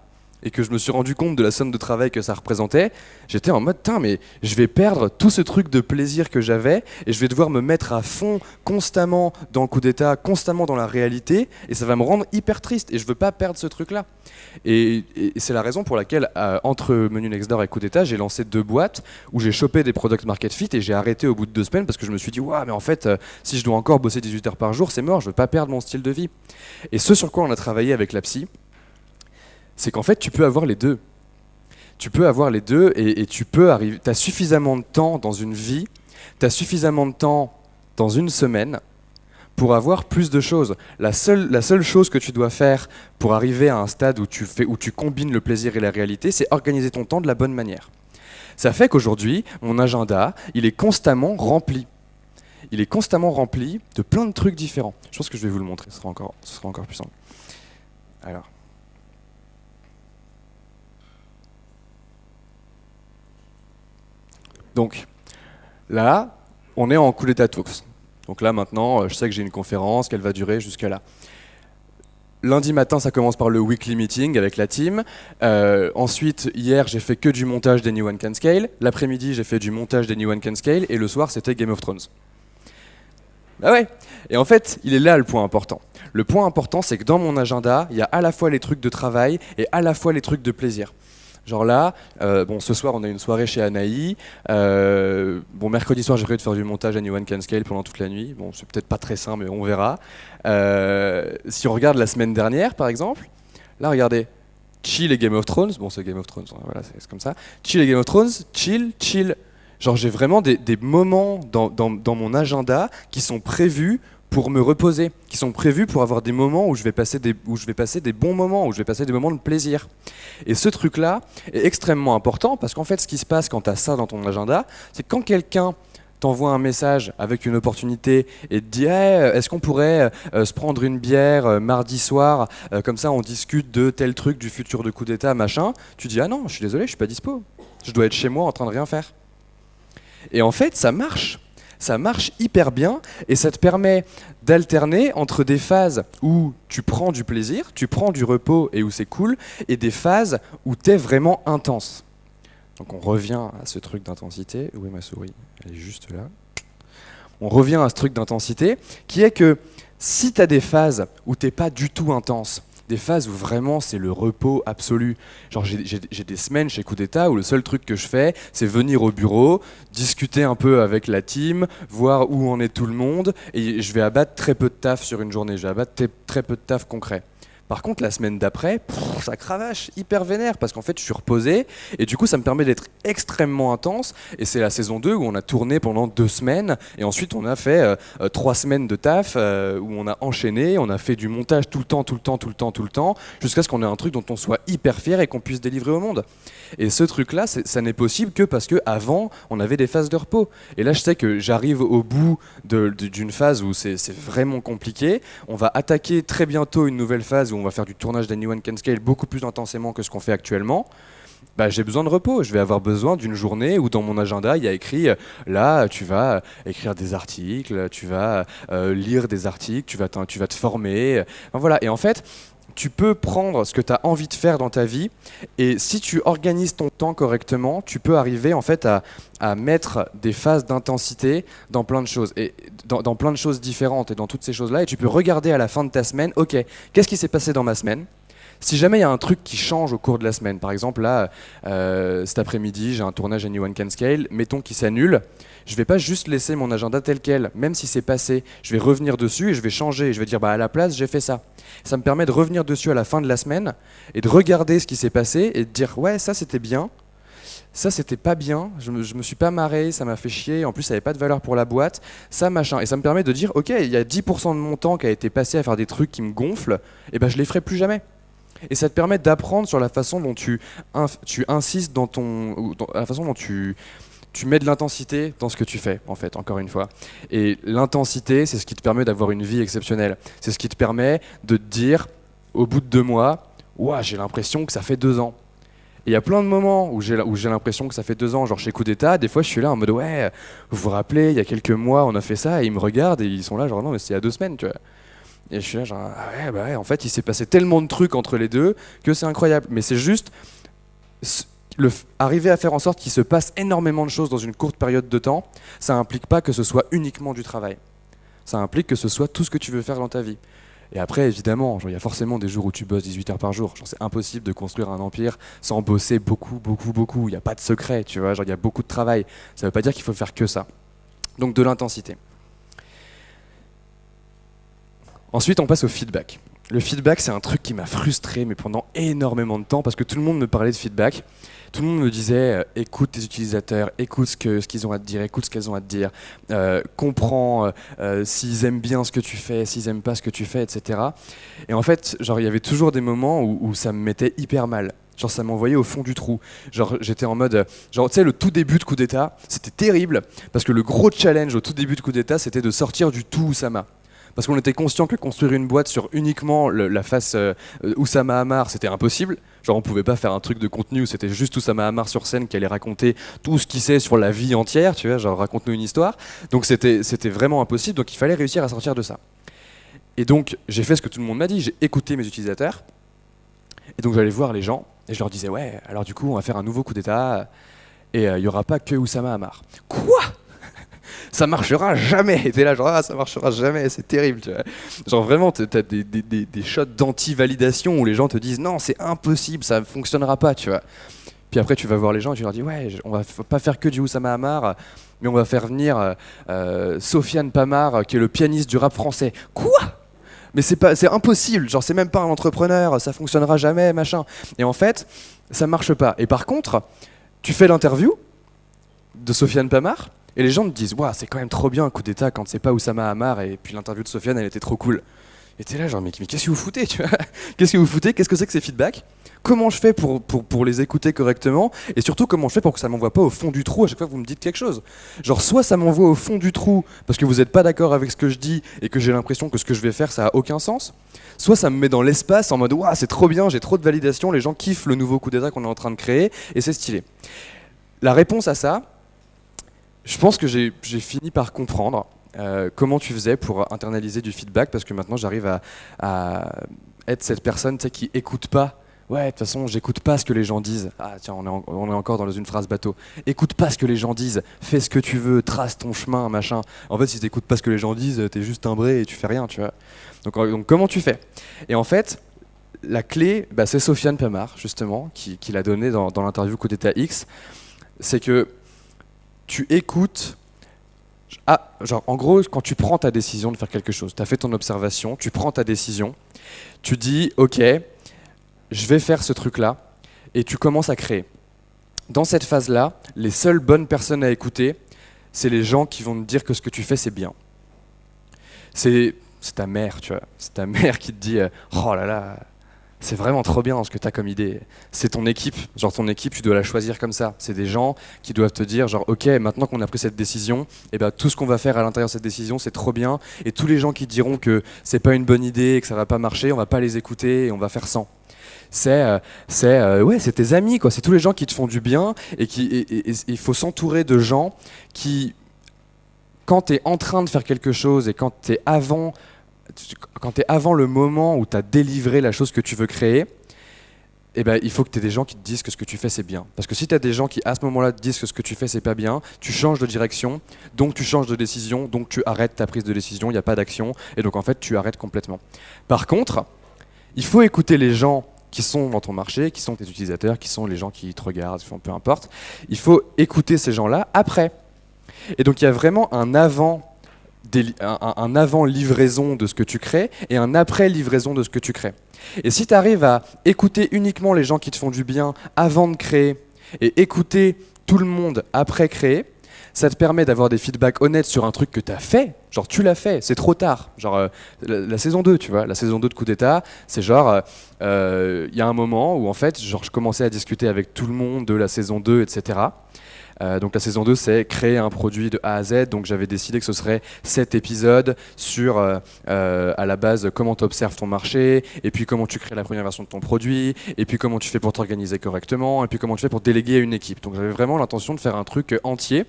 et que je me suis rendu compte de la somme de travail que ça représentait, j'étais en mode tain, mais je vais perdre tout ce truc de plaisir que j'avais et je vais devoir me mettre à fond constamment dans le coup d'état, constamment dans la réalité, et ça va me rendre hyper triste et je veux pas perdre ce truc-là. Et c'est la raison pour laquelle entre Menu Next Door et coup d'état, j'ai lancé 2 boîtes où j'ai chopé des product market fit et j'ai arrêté au bout de 2 semaines parce que je me suis dit ouais, mais en fait si je dois encore bosser 18 heures par jour, c'est mort, je veux pas perdre mon style de vie. Et ce sur quoi on a travaillé avec la psy, c'est qu'en fait, tu peux avoir les deux. Tu peux avoir les deux et tu peux arriver. Tu as suffisamment de temps dans une vie, tu as suffisamment de temps dans une semaine pour avoir plus de choses. La seule chose que tu dois faire pour arriver à un stade où tu combines le plaisir et la réalité, c'est organiser ton temps de la bonne manière. Ça fait qu'aujourd'hui, mon agenda, il est constamment rempli. Il est constamment rempli de plein de trucs différents. Je pense que je vais vous le montrer, ce sera encore plus simple. Alors. Donc là, on est en coup d'état talks. Donc là maintenant, je sais que j'ai une conférence, qu'elle va durer jusqu'à là. Lundi matin, ça commence par le weekly meeting avec la team. Ensuite, hier, j'ai fait que du montage d'Anyone Can Scale. L'après-midi, j'ai fait du montage d'Anyone Can Scale. Et le soir, c'était Game of Thrones. Ah ouais. Et en fait, il est là le point important. Le point important, c'est que dans mon agenda, il y a à la fois les trucs de travail et à la fois les trucs de plaisir. Genre là, bon, ce soir on a une soirée chez Anaï. Bon, mercredi soir j'ai prévu de faire du montage Anyone Can Scale pendant toute la nuit. Bon, c'est peut-être pas très sain, mais on verra. Si on regarde la semaine dernière, par exemple, là, regardez, chill et Game of Thrones. Bon, c'est Game of Thrones, hein, voilà, c'est comme ça. Chill et Game of Thrones, chill, chill. Genre, j'ai vraiment des moments dans mon agenda qui sont prévus pour me reposer, qui sont prévus pour avoir des moments où je vais passer des bons moments, où je vais passer des moments de plaisir. Et ce truc-là est extrêmement important parce qu'en fait, ce qui se passe quand tu as ça dans ton agenda, c'est que quand quelqu'un t'envoie un message avec une opportunité et te dit hey, est-ce qu'on pourrait se prendre une bière mardi soir, comme ça on discute de tel truc du futur de coup d'état, machin, tu dis ah non, je suis désolé, je suis pas dispo. Je dois être chez moi en train de rien faire. Et en fait, ça marche. Ça marche hyper bien et ça te permet d'alterner entre des phases où tu prends du plaisir, tu prends du repos et où c'est cool, et des phases où tu es vraiment intense. Donc on revient à ce truc d'intensité. Où est ma souris? Elle est juste là. On revient à ce truc d'intensité qui est que si tu as des phases où tu n'es pas du tout intense, des phases où vraiment c'est le repos absolu. Genre j'ai des semaines chez Coup d'État où le seul truc que je fais, c'est venir au bureau, discuter un peu avec la team, voir où en est tout le monde, et je vais abattre très peu de taf sur une journée, je vais abattre très peu de taf concret. Par contre, la semaine d'après, ça cravache, hyper vénère, parce qu'en fait, je suis reposé, et du coup, ça me permet d'être extrêmement intense, et c'est la saison 2 où on a tourné pendant 2 semaines, et ensuite on a fait 3 semaines de taf, où on a enchaîné, on a fait du montage tout le temps, jusqu'à ce qu'on ait un truc dont on soit hyper fier et qu'on puisse délivrer au monde. Et ce truc-là, ça n'est possible que parce qu'avant, on avait des phases de repos. Et là, je sais que j'arrive au bout d'une phase où c'est vraiment compliqué. On va attaquer très bientôt une nouvelle phase où on va faire du tournage d'Anyone Can Scale beaucoup plus intensément que ce qu'on fait actuellement. Bah, j'ai besoin de repos, je vais avoir besoin d'une journée où dans mon agenda il y a écrit là tu vas écrire des articles, tu vas lire des articles, tu vas te former. Enfin, voilà. Et en fait, tu peux prendre ce que tu as envie de faire dans ta vie et si tu organises ton temps correctement, tu peux arriver en fait à mettre des phases d'intensité dans plein de choses et dans plein de choses différentes et dans toutes ces choses-là et tu peux regarder à la fin de ta semaine, ok, qu'est-ce qui s'est passé dans ma semaine? Si jamais il y a un truc qui change au cours de la semaine, par exemple là, cet après-midi, j'ai un tournage Anyone Can Scale, mettons qu'il s'annule, je vais pas juste laisser mon agenda tel quel, même si c'est passé, je vais revenir dessus et je vais changer, je vais dire bah à la place j'ai fait ça. Ça me permet de revenir dessus à la fin de la semaine et de regarder ce qui s'est passé et de dire ouais ça c'était bien, ça c'était pas bien, je me suis pas marré, ça m'a fait chier, en plus ça avait pas de valeur pour la boîte, ça machin. Et ça me permet de dire ok il y a 10% de mon temps qui a été passé à faire des trucs qui me gonflent, et ben je les ferai plus jamais. Et ça te permet d'apprendre sur la façon dont tu insistes la façon dont tu mets de l'intensité dans ce que tu fais, en fait, encore une fois. Et l'intensité, c'est ce qui te permet d'avoir une vie exceptionnelle. C'est ce qui te permet de te dire, au bout de 2 mois, ouah, j'ai l'impression que ça fait 2 ans. Et il y a plein de moments où j'ai l'impression que ça fait 2 ans, genre chez Coup d'État, des fois je suis là en mode ouais, vous vous rappelez, il y a quelques mois on a fait ça, et ils me regardent et ils sont là genre non mais c'est il y a 2 semaines, tu vois. Et je suis là genre ah ouais bah ouais, en fait il s'est passé tellement de trucs entre les deux que c'est incroyable. Mais c'est juste arriver à faire en sorte qu'il se passe énormément de choses dans une courte période de temps, ça implique pas que ce soit uniquement du travail. Ça implique que ce soit tout ce que tu veux faire dans ta vie. Et après, évidemment, il y a forcément des jours où tu bosses 18 heures par jour. C'est impossible de construire un empire sans bosser beaucoup. Il n'y a pas de secret, tu vois. Il y a beaucoup de travail. Ça ne veut pas dire qu'il faut faire que ça. Donc de l'intensité. Ensuite, on passe au feedback. Le feedback, c'est un truc qui m'a frustré, mais pendant énormément de temps, parce que tout le monde me parlait de feedback. Tout le monde me disait écoute tes utilisateurs, écoute ce qu'ils ont à te dire, écoute ce qu'elles ont à te dire, comprends s'ils aiment bien ce que tu fais, s'ils aiment pas ce que tu fais, etc. Et en fait, il y avait toujours des moments où ça me mettait hyper mal. Genre ça m'envoyait au fond du trou. Genre j'étais en mode, tu sais le tout début de Coup d'État, c'était terrible, parce que le gros challenge au tout début de Coup d'État, c'était de sortir du tout Oussama. Parce qu'on était conscient que construire une boîte sur uniquement la face Oussama Ammar, c'était impossible. Genre on pouvait pas faire un truc de contenu où c'était juste Oussama Ammar sur scène qui allait raconter tout ce qu'il sait sur la vie entière, tu vois, genre raconte-nous une histoire. Donc c'était vraiment impossible, donc il fallait réussir à sortir de ça. Et donc j'ai fait ce que tout le monde m'a dit, j'ai écouté mes utilisateurs, et donc j'allais voir les gens, et je leur disais ouais, alors du coup on va faire un nouveau Coup d'État, et il y aura pas que Oussama Ammar. Quoi ? Ça marchera jamais. Et t'es là genre ça marchera jamais, c'est terrible, tu vois. Genre vraiment t'as des shots d'anti-validation où les gens te disent non c'est impossible, ça fonctionnera pas, tu vois. Puis après, tu vas voir les gens et tu leur dis ouais, on va pas faire que du Oussama Hamar, mais on va faire venir Sofiane Pamar, qui est le pianiste du rap français. Quoi? Mais c'est impossible, genre c'est même pas un entrepreneur, ça fonctionnera jamais, machin. Et en fait, ça marche pas. Et par contre, tu fais l'interview de Sofiane Pamar, et les gens te disent waouh, c'est quand même trop bien un coup d'état quand c'est pas Oussama Hamar, et puis l'interview de Sofiane, elle était trop cool. Et t'es là genre mais qu'est-ce que vous foutez, tu vois? Qu'est-ce que vous foutez? Qu'est-ce que c'est que ces feedbacks? Comment je fais pour les écouter correctement? Et surtout, comment je fais pour que ça m'envoie pas au fond du trou à chaque fois que vous me dites quelque chose? Genre, soit ça m'envoie au fond du trou parce que vous n'êtes pas d'accord avec ce que je dis et que j'ai l'impression que ce que je vais faire, ça a aucun sens. Soit ça me met dans l'espace en mode waouh, c'est trop bien, j'ai trop de validation, les gens kiffent le nouveau coup d'état qu'on est en train de créer et c'est stylé. La réponse à ça, je pense que j'ai fini par comprendre comment tu faisais pour internaliser du feedback, parce que maintenant j'arrive à être cette personne, tu sais, qui écoute pas. Ouais, de toute façon, j'écoute pas ce que les gens disent. Ah tiens, on est encore dans une phrase bateau. Écoute pas ce que les gens disent, fais ce que tu veux, trace ton chemin, machin. En fait, si t'écoutes pas ce que les gens disent, t'es juste timbré et tu fais rien, tu vois. Donc comment tu fais? Et en fait, la clé, c'est Sofiane Pamar, justement, qui l'a donné dans l'interview Coup d'État X. C'est que tu écoutes. Genre, en gros, quand tu prends ta décision de faire quelque chose, tu as fait ton observation, tu prends ta décision, tu dis, ok, je vais faire ce truc-là, et tu commences à créer. Dans cette phase-là, les seules bonnes personnes à écouter, c'est les gens qui vont te dire que ce que tu fais, c'est bien. C'est ta mère, tu vois. C'est ta mère qui te dit, oh là là, c'est vraiment trop bien ce que tu as comme idée. C'est ton équipe. Genre ton équipe, tu dois la choisir comme ça. C'est des gens qui doivent te dire genre ok, maintenant qu'on a pris cette décision, tout ce qu'on va faire à l'intérieur de cette décision, c'est trop bien. Et tous les gens qui diront que c'est pas une bonne idée et que ça va pas marcher, on va pas les écouter et on va faire sans. C'est tes amis, quoi. C'est tous les gens qui te font du bien et il faut s'entourer de gens qui, quand tu es en train de faire quelque chose et quand tu es avant le moment où tu as délivré la chose que tu veux créer, il faut que tu aies des gens qui te disent que ce que tu fais c'est bien. Parce que si tu as des gens qui à ce moment-là te disent que ce que tu fais c'est pas bien, tu changes de direction, donc tu changes de décision, donc tu arrêtes ta prise de décision, il n'y a pas d'action, et donc en fait tu arrêtes complètement. Par contre, il faut écouter les gens qui sont dans ton marché, qui sont tes utilisateurs, qui sont les gens qui te regardent, peu importe. Il faut écouter ces gens-là après. Et donc il y a vraiment un avant livraison de ce que tu crées et un après livraison de ce que tu crées. Et si tu arrives à écouter uniquement les gens qui te font du bien avant de créer et écouter tout le monde après créer, ça te permet d'avoir des feedbacks honnêtes sur un truc que tu as fait. Genre tu l'as fait, c'est trop tard. Genre la saison 2, tu vois, la saison 2 de Coup d'État, c'est genre y a un moment où en fait genre, je commençais à discuter avec tout le monde de la saison 2, etc. Donc la saison 2, c'est créer un produit de A à Z. Donc j'avais décidé que ce serait 7 épisodes sur, à la base, comment tu observes ton marché, et puis comment tu crées la première version de ton produit, et puis comment tu fais pour t'organiser correctement, et puis comment tu fais pour déléguer à une équipe. Donc j'avais vraiment l'intention de faire un truc entier.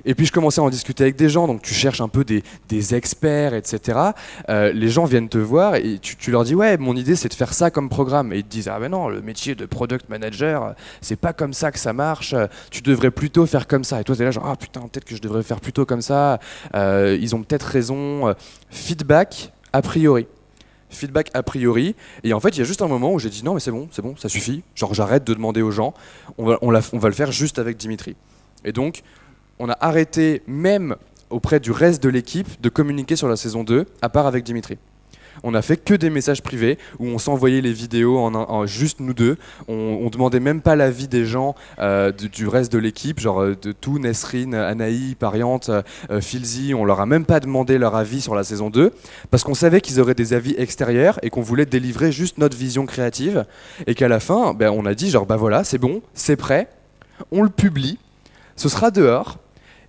Et puis je commençais à en discuter avec des gens, donc tu cherches un peu des experts, etc. Les gens viennent te voir et tu leur dis ouais, mon idée c'est de faire ça comme programme. Et ils te disent ah ben non, le métier de product manager, c'est pas comme ça que ça marche, tu devrais plutôt faire comme ça. Et toi t'es là genre ah putain, peut-être que je devrais faire plutôt comme ça, ils ont peut-être raison. Feedback a priori. Feedback a priori, et en fait il y a juste un moment où j'ai dit non mais c'est bon, ça suffit, genre j'arrête de demander aux gens, on va le faire juste avec Dimitri. Et donc on a arrêté, même auprès du reste de l'équipe, de communiquer sur la saison 2, à part avec Dimitri. On a fait que des messages privés où on s'envoyait les vidéos en juste nous deux. On demandait même pas l'avis des gens du reste de l'équipe, genre de tout, Nesrine, Anaï, Pariante, Filzi. On leur a même pas demandé leur avis sur la saison 2 parce qu'on savait qu'ils auraient des avis extérieurs et qu'on voulait délivrer juste notre vision créative. Et qu'à la fin, on a dit genre voilà, c'est bon, c'est prêt, on le publie, ce sera dehors.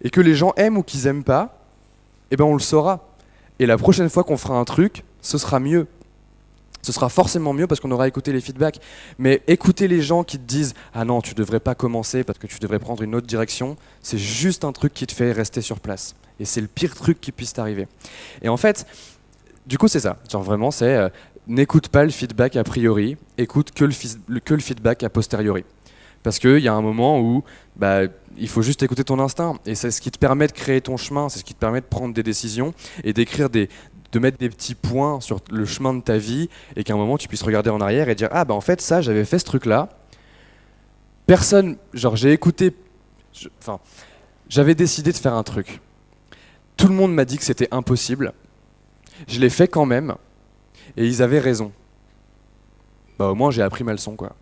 Et que les gens aiment ou qu'ils aiment pas, on le saura. Et la prochaine fois qu'on fera un truc, ce sera mieux. Ce sera forcément mieux parce qu'on aura écouté les feedbacks. Mais écouter les gens qui te disent « Ah non, tu devrais pas commencer parce que tu devrais prendre une autre direction », c'est juste un truc qui te fait rester sur place. Et c'est le pire truc qui puisse t'arriver. Et en fait, du coup c'est ça. Genre vraiment c'est n'écoute pas le feedback a priori, écoute que le feedback a posteriori. Parce qu'il y a un moment où il faut juste écouter ton instinct. Et c'est ce qui te permet de créer ton chemin, c'est ce qui te permet de prendre des décisions et de mettre des petits points sur le chemin de ta vie et qu'à un moment tu puisses regarder en arrière et dire « Ah en fait ça, j'avais fait ce truc-là. Personne, genre j'ai écouté, enfin, j'avais décidé de faire un truc. Tout le monde m'a dit que c'était impossible. Je l'ai fait quand même, et ils avaient raison. Bah au moins j'ai appris ma leçon, quoi.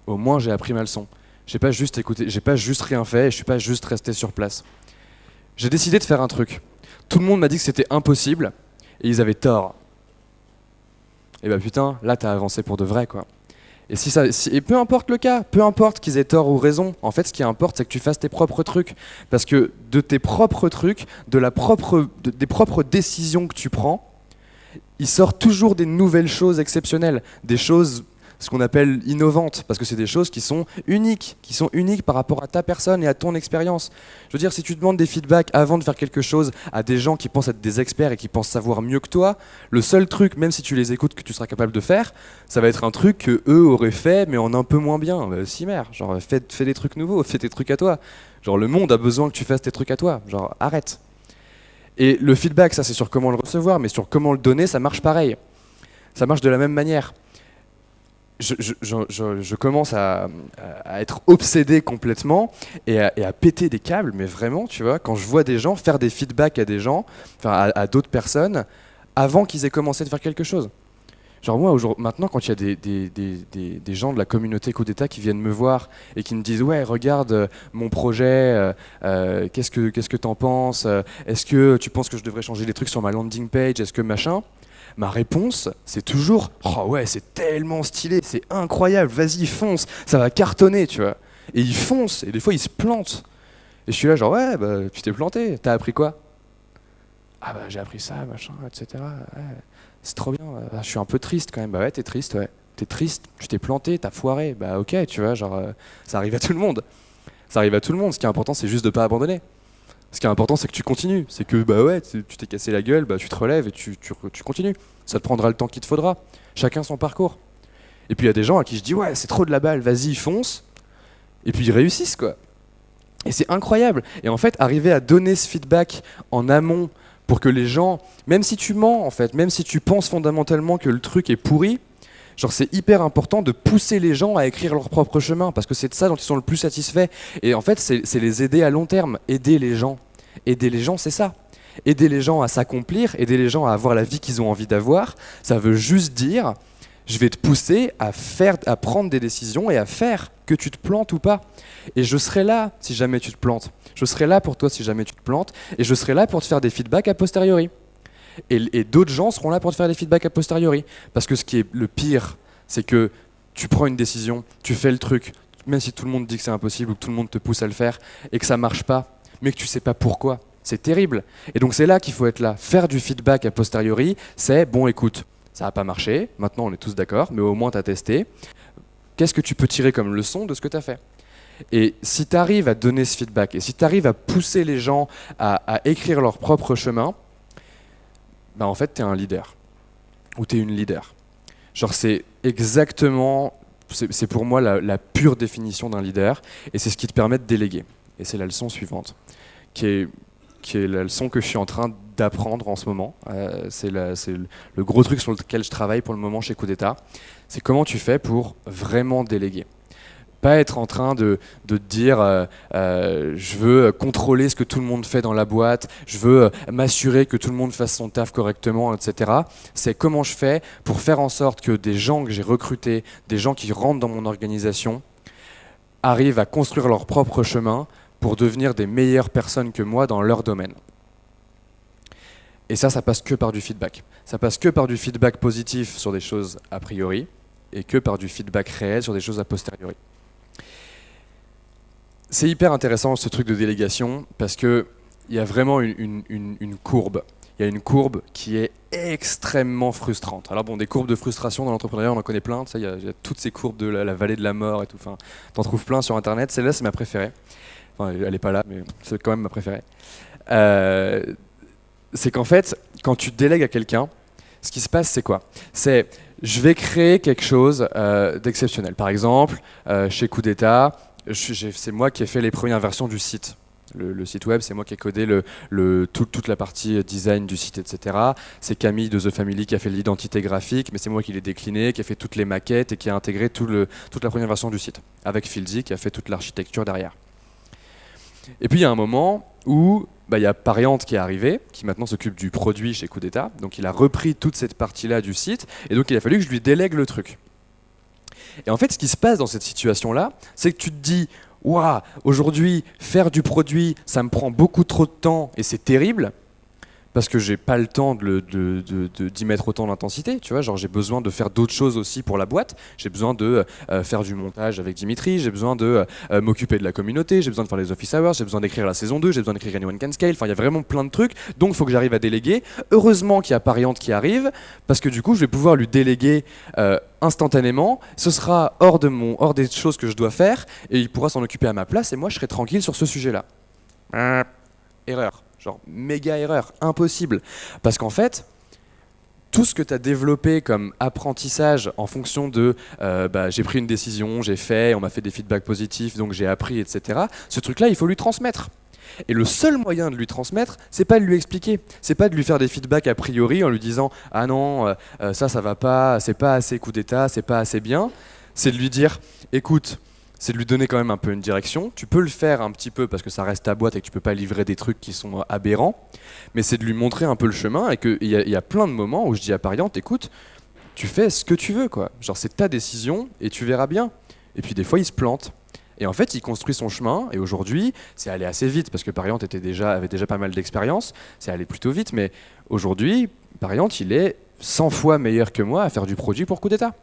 Au moins j'ai appris ma leçon. J'ai pas juste écouté, j'ai pas juste rien fait, et je suis pas juste resté sur place. J'ai décidé de faire un truc. Tout le monde m'a dit que c'était impossible, et ils avaient tort. Et bah putain, là t'as avancé pour de vrai, quoi. Et peu importe le cas, peu importe qu'ils aient tort ou raison, en fait ce qui importe c'est que tu fasses tes propres trucs. Parce que de tes propres trucs, des propres décisions que tu prends, il sort toujours des nouvelles choses exceptionnelles, des choses, ce qu'on appelle innovantes, parce que c'est des choses qui sont uniques par rapport à ta personne et à ton expérience. Je veux dire, si tu demandes des feedbacks avant de faire quelque chose à des gens qui pensent être des experts et qui pensent savoir mieux que toi, le seul truc, même si tu les écoutes, que tu seras capable de faire, ça va être un truc que eux auraient fait, mais en un peu moins bien. Si merde, genre fais des trucs nouveaux, fais tes trucs à toi. Genre le monde a besoin que tu fasses tes trucs à toi. Genre arrête. Et le feedback, ça c'est sur comment le recevoir, mais sur comment le donner, ça marche pareil. Ça marche de la même manière. Je commence à être obsédé complètement et à péter des câbles, mais vraiment, tu vois, quand je vois des gens faire des feedbacks à des gens, enfin à d'autres personnes, avant qu'ils aient commencé de faire quelque chose. Genre moi, maintenant, quand il y a des gens de la communauté Coup d'État qui viennent me voir et qui me disent « Ouais, regarde mon projet, qu'est-ce que t'en penses? Est-ce que tu penses que je devrais changer des trucs sur ma landing page? Est-ce que machin ?» Ma réponse, c'est toujours « Oh ouais, c'est tellement stylé, c'est incroyable, vas-y, fonce, ça va cartonner, tu vois. » Et ils foncent, et des fois ils se plantent. Et je suis là genre « Ouais, bah, tu t'es planté, t'as appris quoi? » Ah bah j'ai appris ça, machin, etc. Ouais. C'est trop bien, je suis un peu triste quand même. Bah ouais, t'es triste, ouais. T'es triste, tu t'es planté, t'as foiré. Bah ok, tu vois, genre, ça arrive à tout le monde. Ça arrive à tout le monde. Ce qui est important, c'est juste de pas abandonner. Ce qui est important, c'est que tu continues. C'est que, bah ouais, tu t'es cassé la gueule, bah tu te relèves et tu continues. Ça te prendra le temps qu'il te faudra. Chacun son parcours. Et puis il y a des gens à qui je dis, ouais, c'est trop de la balle, vas-y, fonce. Et puis ils réussissent, quoi. Et c'est incroyable. Et en fait, arriver à donner ce feedback en amont, pour que les gens, même si tu mens en fait, même si tu penses fondamentalement que le truc est pourri, genre c'est hyper important de pousser les gens à écrire leur propre chemin, parce que c'est de ça dont ils sont le plus satisfaits. Et en fait, c'est les aider à long terme, aider les gens. Aider les gens, c'est ça. Aider les gens à s'accomplir, aider les gens à avoir la vie qu'ils ont envie d'avoir, ça veut juste dire, je vais te pousser à prendre des décisions et à faire que tu te plantes ou pas. Et je serai là si jamais tu te plantes. Je serai là pour toi si jamais tu te plantes. Et je serai là pour te faire des feedbacks a posteriori. Et d'autres gens seront là pour te faire des feedbacks a posteriori. Parce que ce qui est le pire, c'est que tu prends une décision, tu fais le truc, même si tout le monde dit que c'est impossible ou que tout le monde te pousse à le faire, et que ça marche pas, mais que tu sais pas pourquoi. C'est terrible. Et donc c'est là qu'il faut être là. Faire du feedback a posteriori, c'est bon écoute, ça n'a pas marché, maintenant on est tous d'accord, mais au moins tu as testé. Qu'est-ce que tu peux tirer comme leçon de ce que tu as fait? Et si tu arrives à donner ce feedback, et si tu arrives à pousser les gens à écrire leur propre chemin, ben en fait tu es un leader, ou tu es une leader. Genre c'est exactement, c'est pour moi la pure définition d'un leader, et c'est ce qui te permet de déléguer. Et c'est la leçon suivante, qui est la leçon que je suis en train d'apprendre en ce moment. C'est le gros truc sur lequel je travaille pour le moment chez Coup d'État. C'est comment tu fais pour vraiment déléguer. Pas être en train de te dire je veux contrôler ce que tout le monde fait dans la boîte, je veux m'assurer que tout le monde fasse son taf correctement, etc. C'est comment je fais pour faire en sorte que des gens que j'ai recrutés, des gens qui rentrent dans mon organisation, arrivent à construire leur propre chemin pour devenir des meilleures personnes que moi dans leur domaine. Et ça passe que par du feedback. Ça passe que par du feedback positif sur des choses a priori, et que par du feedback réel sur des choses a posteriori. C'est hyper intéressant ce truc de délégation parce qu'il y a vraiment une courbe. Il y a une courbe qui est extrêmement frustrante. Alors bon, des courbes de frustration dans l'entrepreneuriat, on en connaît plein. Il y a toutes ces courbes de la vallée de la mort et tout. Enfin, t'en trouves plein sur Internet. Celle-là, c'est ma préférée. Enfin, elle n'est pas là, mais c'est quand même ma préférée. C'est qu'en fait, quand tu délègues à quelqu'un, ce qui se passe, c'est quoi? C'est je vais créer quelque chose d'exceptionnel. Par exemple, chez Coup d'État, c'est moi qui ai fait les premières versions du site. Le site web, c'est moi qui ai codé toute la partie design du site, etc. C'est Camille de The Family qui a fait l'identité graphique, mais c'est moi qui l'ai décliné, qui a fait toutes les maquettes et qui a intégré toute la première version du site, avec Philzy qui a fait toute l'architecture derrière. Et puis il y a un moment où il y a Pariante qui est arrivé, qui maintenant s'occupe du produit chez Coup d'État, donc il a repris toute cette partie-là du site, et donc il a fallu que je lui délègue le truc. Et en fait, ce qui se passe dans cette situation-là, c'est que tu te dis, waouh, aujourd'hui, faire du produit, ça me prend beaucoup trop de temps et c'est terrible. Parce que j'ai pas le temps d'y mettre autant d'intensité, tu vois, genre j'ai besoin de faire d'autres choses aussi pour la boîte, j'ai besoin de faire du montage avec Dimitri, j'ai besoin de m'occuper de la communauté, j'ai besoin de faire les office hours, j'ai besoin d'écrire la saison 2, j'ai besoin d'écrire Anyone Can Scale, enfin il y a vraiment plein de trucs, donc il faut que j'arrive à déléguer. Heureusement qu'il y a Pariante qui arrive, parce que du coup je vais pouvoir lui déléguer instantanément, ce sera hors des choses que je dois faire, et il pourra s'en occuper à ma place, et moi je serai tranquille sur ce sujet-là. Erreur. Genre méga erreur, impossible. Parce qu'en fait, tout ce que tu as développé comme apprentissage en fonction de j'ai pris une décision, j'ai fait, on m'a fait des feedbacks positifs, donc j'ai appris, etc. Ce truc-là, il faut lui transmettre. Et le seul moyen de lui transmettre, c'est pas de lui expliquer, c'est pas de lui faire des feedbacks a priori en lui disant ah non, ça va pas, c'est pas assez coup d'état, c'est pas assez bien. C'est de lui dire écoute, c'est de lui donner quand même un peu une direction. Tu peux le faire un petit peu parce que ça reste ta boîte et que tu peux pas livrer des trucs qui sont aberrants, mais c'est de lui montrer un peu le chemin et qu'il y a plein de moments où je dis à Pariante, écoute, tu fais ce que tu veux, quoi. Genre c'est ta décision et tu verras bien. Et puis des fois il se plante. Et en fait il construit son chemin et aujourd'hui c'est allé assez vite parce que Pariante avait déjà pas mal d'expérience, c'est allé plutôt vite, mais aujourd'hui Pariante il est 100 fois meilleur que moi à faire du produit pour Coup d'État.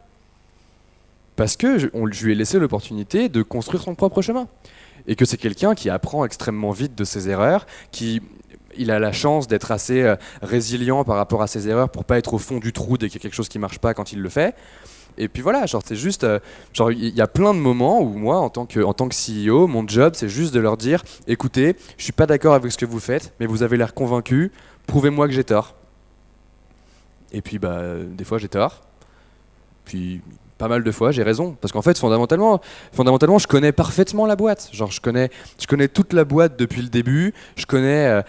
Parce que je lui ai laissé l'opportunité de construire son propre chemin. Et que c'est quelqu'un qui apprend extrêmement vite de ses erreurs, il a la chance d'être assez résilient par rapport à ses erreurs pour pas être au fond du trou dès qu'il y a quelque chose qui marche pas quand il le fait. Et puis voilà, genre c'est juste, genre il y a plein de moments où moi, en tant que CEO, mon job, c'est juste de leur dire, écoutez, je suis pas d'accord avec ce que vous faites, mais vous avez l'air convaincu, prouvez-moi que j'ai tort. Et puis des fois j'ai tort. Puis pas mal de fois, j'ai raison. Parce qu'en fait, fondamentalement, je connais parfaitement la boîte. Genre, je connais toute la boîte depuis le début. Je connais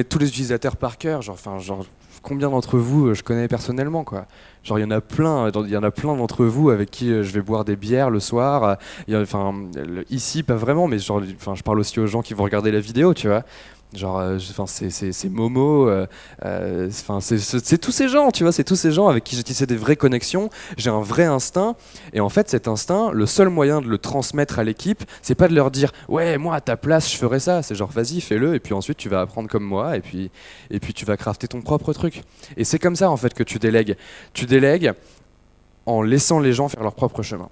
tous les utilisateurs par cœur. Genre, combien d'entre vous je connais personnellement, quoi. Genre, il y en a plein d'entre vous avec qui je vais boire des bières le soir. Ici, pas vraiment, mais genre, je parle aussi aux gens qui vont regarder la vidéo, tu vois. Genre, c'est Momo, c'est tous ces gens, tu vois, c'est tous ces gens avec qui j'ai tissé des vraies connexions, j'ai un vrai instinct, et en fait cet instinct, le seul moyen de le transmettre à l'équipe, c'est pas de leur dire « ouais, moi à ta place je ferais ça », c'est genre « vas-y, fais-le, et puis ensuite tu vas apprendre comme moi, et puis tu vas crafter ton propre truc ». Et c'est comme ça en fait que tu délègues en laissant les gens faire leur propre chemin.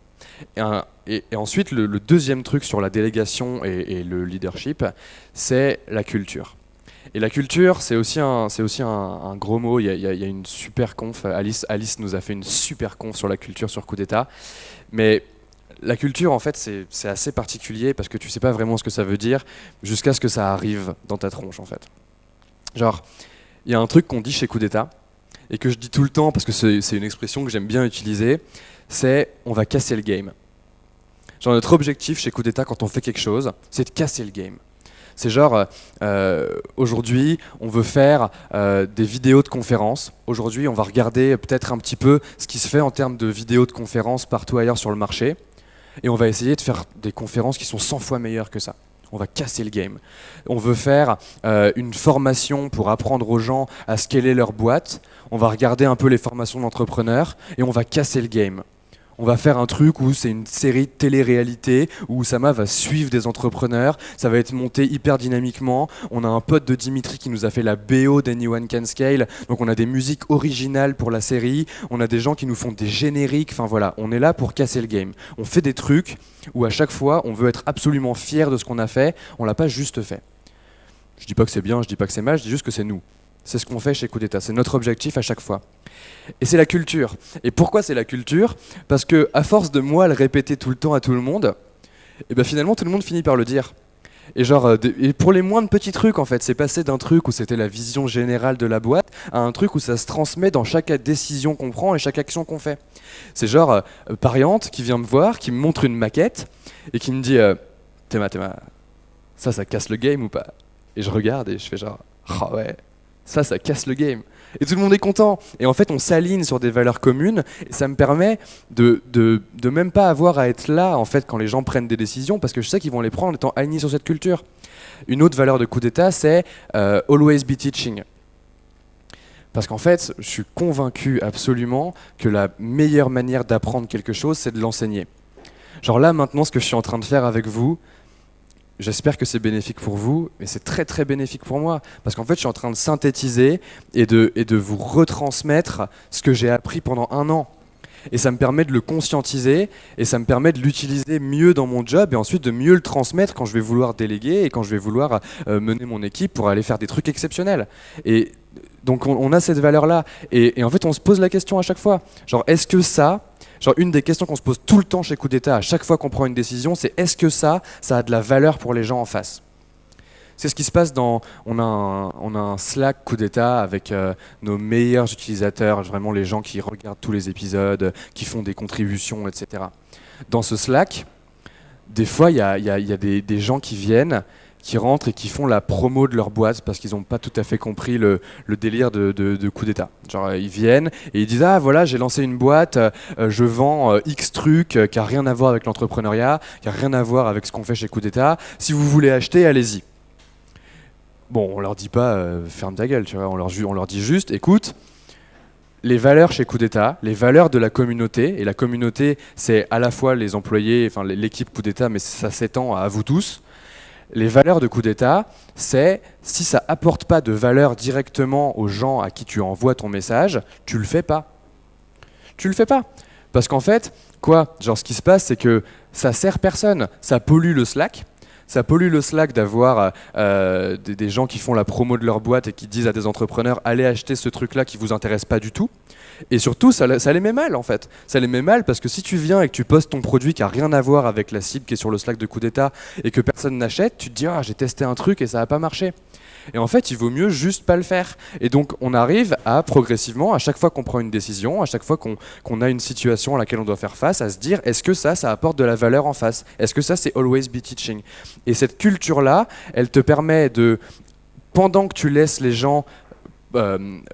Et ensuite, le deuxième truc sur la délégation et le leadership, c'est la culture. Et la culture, c'est aussi un gros mot. Il y a une super conf. Alice nous a fait une super conf sur la culture sur Coup d'État. Mais la culture, en fait, c'est assez particulier parce que tu sais pas vraiment ce que ça veut dire jusqu'à ce que ça arrive dans ta tronche, en fait. Genre, il y a un truc qu'on dit chez Coup d'État et que je dis tout le temps parce que c'est une expression que j'aime bien utiliser, c'est « on va casser le game ». Genre notre objectif chez Coup d'État quand on fait quelque chose, c'est de casser le game. C'est genre, aujourd'hui, on veut faire des vidéos de conférences. Aujourd'hui, on va regarder peut-être un petit peu ce qui se fait en termes de vidéos de conférences partout ailleurs sur le marché. Et on va essayer de faire des conférences qui sont 100 fois meilleures que ça. On va casser le game. On veut faire une formation pour apprendre aux gens à scaler leur boîte. On va regarder un peu les formations d'entrepreneurs et on va casser le game. On va faire un truc où c'est une série de télé-réalité où Oussama va suivre des entrepreneurs, ça va être monté hyper dynamiquement. On a un pote de Dimitri qui nous a fait la BO d'Anyone Can Scale, donc on a des musiques originales pour la série, on a des gens qui nous font des génériques, enfin voilà, on est là pour casser le game. On fait des trucs où à chaque fois on veut être absolument fier de ce qu'on a fait, on l'a pas juste fait. Je dis pas que c'est bien, je dis pas que c'est mal, je dis juste que c'est nous. C'est ce qu'on fait chez Coup d'État, c'est notre objectif à chaque fois. Et c'est la culture. Et pourquoi c'est la culture ? Parce que à force de moi le répéter tout le temps à tout le monde, et ben finalement tout le monde finit par le dire. Et genre, et pour les moindres petits trucs en fait, c'est passé d'un truc où c'était la vision générale de la boîte à un truc où ça se transmet dans chaque décision qu'on prend et chaque action qu'on fait. C'est genre Pariante qui vient me voir, qui me montre une maquette et qui me dit Théma, ça casse le game ou pas? Et je regarde et je fais genre, ah ouais, ça casse le game. Et tout le monde est content. Et en fait, on s'aligne sur des valeurs communes. Et ça me permet de même pas avoir à être là, en fait, quand les gens prennent des décisions, parce que je sais qu'ils vont les prendre en étant alignés sur cette culture. Une autre valeur de coup d'État, c'est always be teaching. Parce qu'en fait, je suis convaincu absolument que la meilleure manière d'apprendre quelque chose, c'est de l'enseigner. Genre là, maintenant, ce que je suis en train de faire avec vous, j'espère que c'est bénéfique pour vous, mais c'est très très bénéfique pour moi. Parce qu'en fait, je suis en train de synthétiser et de vous retransmettre ce que j'ai appris pendant 1 an. Et ça me permet de le conscientiser et ça me permet de l'utiliser mieux dans mon job et ensuite de mieux le transmettre quand je vais vouloir déléguer et quand je vais vouloir mener mon équipe pour aller faire des trucs exceptionnels. Et donc on a cette valeur-là. Et en fait, on se pose la question à chaque fois. Genre, est-ce que ça... Genre, une des questions qu'on se pose tout le temps chez Coup d'État, à chaque fois qu'on prend une décision, c'est est-ce que ça a de la valeur pour les gens en face? C'est ce qui se passe dans... On a un Slack Coup d'État avec nos meilleurs utilisateurs, vraiment les gens qui regardent tous les épisodes, qui font des contributions, etc. Dans ce Slack, des fois, il y a des gens qui viennent, qui rentrent et qui font la promo de leur boîte parce qu'ils n'ont pas tout à fait compris le délire de Coup d'État. Genre, ils viennent et ils disent « Ah, voilà, j'ai lancé une boîte, je vends X trucs qui n'a rien à voir avec l'entrepreneuriat, qui n'a rien à voir avec ce qu'on fait chez Coup d'État. Si vous voulez acheter, allez-y. » Bon, on leur dit pas ferme ta gueule, tu vois. On leur dit juste, écoute, les valeurs chez Coup d'État, les valeurs de la communauté, et la communauté, c'est à la fois les employés, enfin l'équipe Coup d'État, mais ça s'étend à vous tous. Les valeurs de Coup d'État, c'est si ça apporte pas de valeur directement aux gens à qui tu envoies ton message, tu le fais pas. Tu le fais pas. Parce qu'en fait, quoi? Genre, ce qui se passe, c'est que ça sert personne. Ça pollue le Slack. Ça pollue le Slack d'avoir des gens qui font la promo de leur boîte et qui disent à des entrepreneurs « Allez acheter ce truc-là qui ne vous intéresse pas du tout ». Et surtout, ça les met mal en fait. Ça les met mal parce que si tu viens et que tu postes ton produit qui n'a rien à voir avec la cible qui est sur le Slack de Coup d'État et que personne n'achète, tu te dis « Ah, j'ai testé un truc et ça n'a pas marché ». Et en fait, il vaut mieux juste pas le faire. Et donc, on arrive à progressivement, à chaque fois qu'on prend une décision, à chaque fois qu'on a une situation à laquelle on doit faire face, à se dire est-ce que ça apporte de la valeur en face? Est-ce que ça, c'est always be teaching? Et cette culture-là, elle te permet de, pendant que tu laisses les gens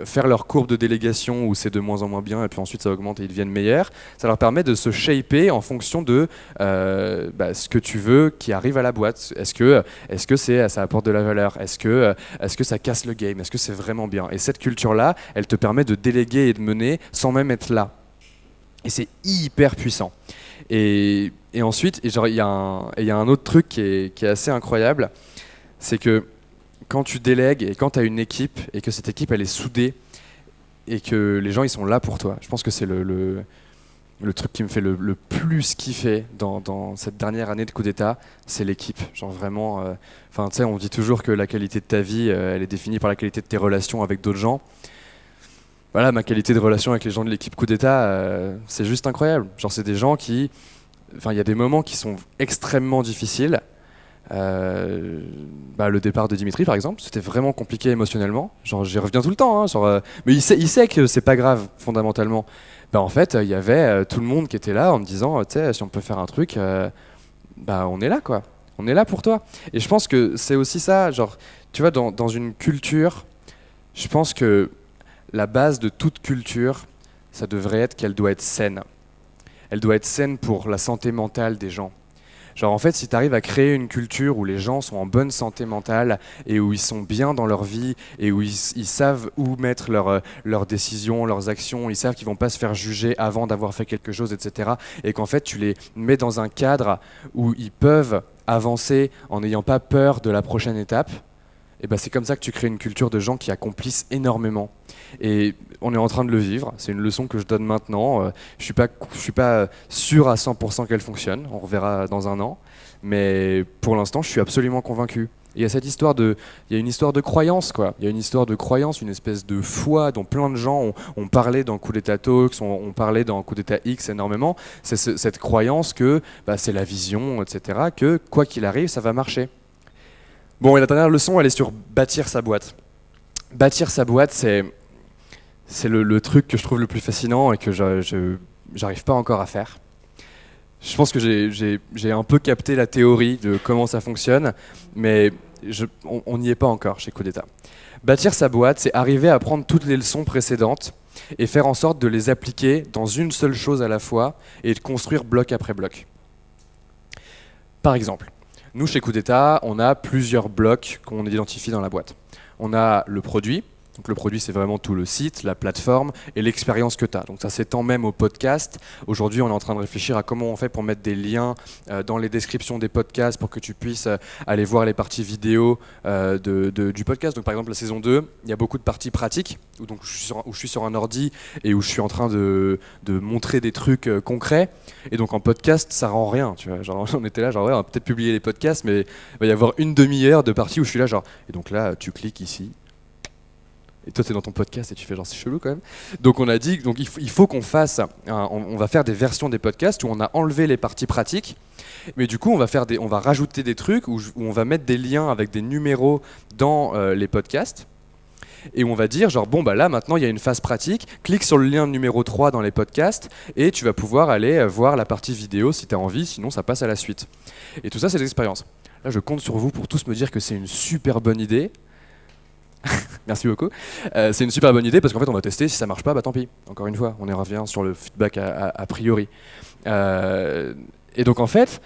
faire leur courbe de délégation où c'est de moins en moins bien et puis ensuite ça augmente et ils deviennent meilleurs, ça leur permet de se shaper en fonction de ce que tu veux qui arrive à la boîte. Est-ce que ça apporte de la valeur? Est-ce que ça casse le game? Est-ce que c'est vraiment bien? Et cette culture-là, elle te permet de déléguer et de mener sans même être là. Et c'est hyper puissant. Et ensuite, il y a un autre truc qui est assez incroyable, c'est que quand tu délègues et quand tu as une équipe et que cette équipe elle est soudée et que les gens ils sont là pour toi, je pense que c'est le truc qui me fait le plus kiffer dans cette dernière année de Coup d'État, c'est l'équipe. Genre vraiment, tu sais, on dit toujours que la qualité de ta vie elle est définie par la qualité de tes relations avec d'autres gens. Voilà, ma qualité de relation avec les gens de l'équipe Coup d'État, c'est juste incroyable. Genre c'est des gens qui, il y a des moments qui sont extrêmement difficiles. Le départ de Dimitri par exemple, c'était vraiment compliqué émotionnellement. Genre j'y reviens tout le temps, hein, mais il sait que c'est pas grave fondamentalement. En fait, il y avait tout le monde qui était là en me disant, tu sais, si on peut faire un truc, on est là quoi. On est là pour toi. Et je pense que c'est aussi ça, genre, tu vois, dans une culture, je pense que la base de toute culture, ça devrait être qu'elle doit être saine. Elle doit être saine pour la santé mentale des gens. Genre en fait, si tu arrives à créer une culture où les gens sont en bonne santé mentale et où ils sont bien dans leur vie et où ils savent où mettre leurs décisions, leurs actions, ils savent qu'ils vont pas se faire juger avant d'avoir fait quelque chose, etc. Et qu'en fait, tu les mets dans un cadre où ils peuvent avancer en n'ayant pas peur de la prochaine étape, et c'est comme ça que tu crées une culture de gens qui accomplissent énormément. Et on est en train de le vivre, c'est une leçon que je donne maintenant. Je suis pas sûr à 100% qu'elle fonctionne, on reverra dans 1 an, mais pour l'instant je suis absolument convaincu. Il y a une histoire de croyance, quoi. Il y a une histoire de croyance, une espèce de foi dont plein de gens ont parlé dans Coup d'État Talks, ont parlé dans Coup d'État X énormément. C'est cette croyance que c'est la vision, etc., que quoi qu'il arrive, ça va marcher. Bon, et la dernière leçon, elle est sur bâtir sa boîte. Bâtir sa boîte, c'est le truc que je trouve le plus fascinant et que j'arrive pas encore à faire. Je pense que j'ai un peu capté la théorie de comment ça fonctionne, mais on n'y est pas encore chez Coup d'État. Bâtir sa boîte, c'est arriver à prendre toutes les leçons précédentes et faire en sorte de les appliquer dans une seule chose à la fois et de construire bloc après bloc. Par exemple, nous chez Coup d'État, on a plusieurs blocs qu'on identifie dans la boîte. On a le produit. Donc le produit, c'est vraiment tout le site, la plateforme et l'expérience que tu as. Donc ça s'étend même au podcast. Aujourd'hui, on est en train de réfléchir à comment on fait pour mettre des liens dans les descriptions des podcasts pour que tu puisses aller voir les parties vidéo du podcast. Donc par exemple, la saison 2, il y a beaucoup de parties pratiques où je suis sur un ordi et où je suis en train de montrer des trucs concrets. Et donc en podcast, ça rend rien. Tu vois, genre, on était là, genre ouais, on va peut-être publier les podcasts, mais il va y avoir une demi-heure de partie où je suis là, genre. Et donc là, tu cliques ici. Et toi, tu es dans ton podcast et tu fais genre c'est chelou quand même. Donc on a dit, donc il faut qu'on fasse, on va faire des versions des podcasts où on a enlevé les parties pratiques, mais du coup on va rajouter des trucs où on va mettre des liens avec des numéros dans les podcasts. Et on va dire genre bon bah là maintenant il y a une phase pratique, clique sur le lien numéro 3 dans les podcasts et tu vas pouvoir aller voir la partie vidéo si tu as envie, sinon ça passe à la suite. Et tout ça c'est des expériences. Là je compte sur vous pour tous me dire que c'est une super bonne idée. Merci beaucoup. C'est une super bonne idée parce qu'en fait on va tester, si ça marche pas, bah tant pis. Encore une fois, on y revient sur le feedback a priori. Et donc en fait,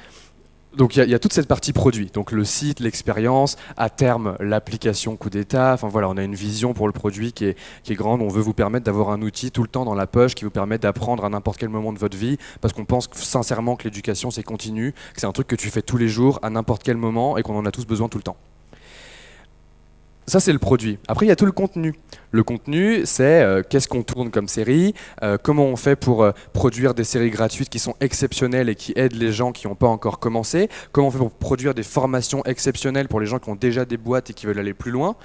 donc il y a toute cette partie produit, donc le site, l'expérience, à terme l'application Coup d'État. Enfin voilà, on a une vision pour le produit qui est grande. On veut vous permettre d'avoir un outil tout le temps dans la poche qui vous permet d'apprendre à n'importe quel moment de votre vie, parce qu'on pense sincèrement que l'éducation c'est continu, que c'est un truc que tu fais tous les jours à n'importe quel moment et qu'on en a tous besoin tout le temps. Ça, c'est le produit. Après, il y a tout le contenu. Le contenu, c'est qu'est-ce qu'on tourne comme série, comment on fait pour produire des séries gratuites qui sont exceptionnelles et qui aident les gens qui n'ont pas encore commencé, comment on fait pour produire des formations exceptionnelles pour les gens qui ont déjà des boîtes et qui veulent aller plus loin,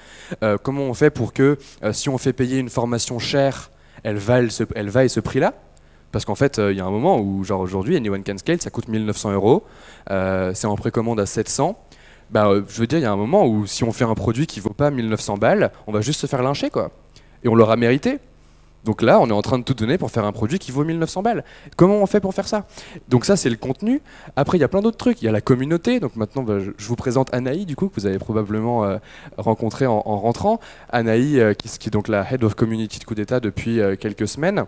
comment on fait pour que si on fait payer une formation chère, elle vaille ce prix-là. Parce qu'en fait, il y a un moment où, genre aujourd'hui, Anyone Can Scale, ça coûte 1 900 €, c'est en précommande à 700. Bah, je veux dire, il y a un moment où si on fait un produit qui vaut pas 1 900 balles, on va juste se faire lyncher, quoi. Et on l'aura mérité. Donc là, on est en train de tout donner pour faire un produit qui vaut 1 900 balles. Comment on fait pour faire ça? Donc ça, c'est le contenu. Après, il y a plein d'autres trucs. Il y a la communauté. Donc maintenant, bah, je vous présente Anaï, du coup, que vous avez probablement rencontré en rentrant. Anaï, qui est donc la Head of Community de Coup d'État depuis quelques semaines.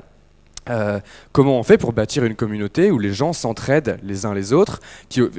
Comment on fait pour bâtir une communauté où les gens s'entraident les uns les autres.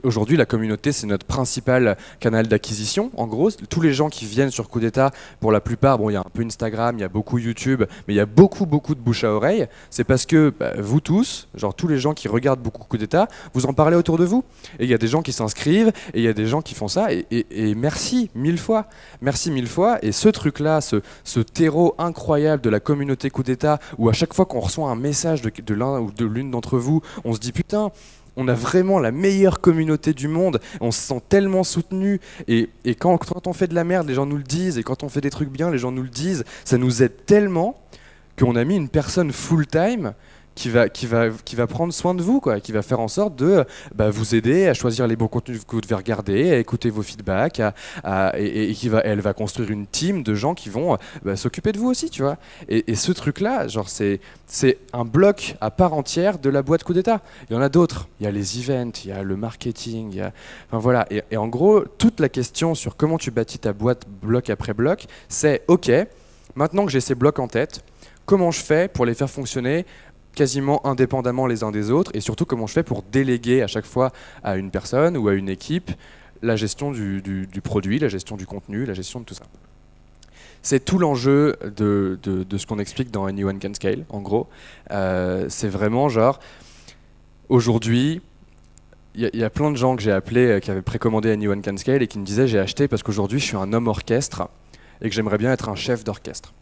Aujourd'hui, la communauté, c'est notre principal canal d'acquisition. En gros, tous les gens qui viennent sur Coup d'État, pour la plupart, bon, il y a un peu Instagram, il y a beaucoup YouTube, mais il y a beaucoup de bouche à oreille. C'est parce que vous tous, genre tous les gens qui regardent beaucoup Coup d'État, vous en parlez autour de vous. Et il y a des gens qui s'inscrivent, et il y a des gens qui font ça. Et merci 1000 fois. Merci 1000 fois. Et ce truc-là, ce terreau incroyable de la communauté Coup d'État, où à chaque fois qu'on reçoit un message de l'un ou de l'une d'entre vous, on se dit putain, on a vraiment la meilleure communauté du monde, on se sent tellement soutenu, et quand on fait de la merde, les gens nous le disent, et quand on fait des trucs bien, les gens nous le disent, ça nous aide tellement qu'on a mis une personne full-time qui va prendre soin de vous, quoi, qui va faire en sorte de vous aider à choisir les bons contenus que vous devez regarder, à écouter vos feedbacks, et elle va construire une team de gens qui vont s'occuper de vous aussi, tu vois. Et ce truc-là, genre c'est un bloc à part entière de la boîte Coup d'État. Il y en a d'autres. Il y a les events, il y a le marketing, enfin voilà. Et en gros, toute la question sur comment tu bâtis ta boîte bloc après bloc, c'est ok, maintenant que j'ai ces blocs en tête, comment je fais pour les faire fonctionner quasiment indépendamment les uns des autres, et surtout comment je fais pour déléguer à chaque fois à une personne ou à une équipe la gestion du produit, la gestion du contenu, la gestion de tout ça. C'est tout l'enjeu de ce qu'on explique dans Anyone Can Scale, en gros. C'est vraiment genre, aujourd'hui, il y a plein de gens que j'ai appelés qui avaient précommandé Anyone Can Scale et qui me disaient j'ai acheté parce qu'aujourd'hui je suis un homme orchestre et que j'aimerais bien être un chef d'orchestre.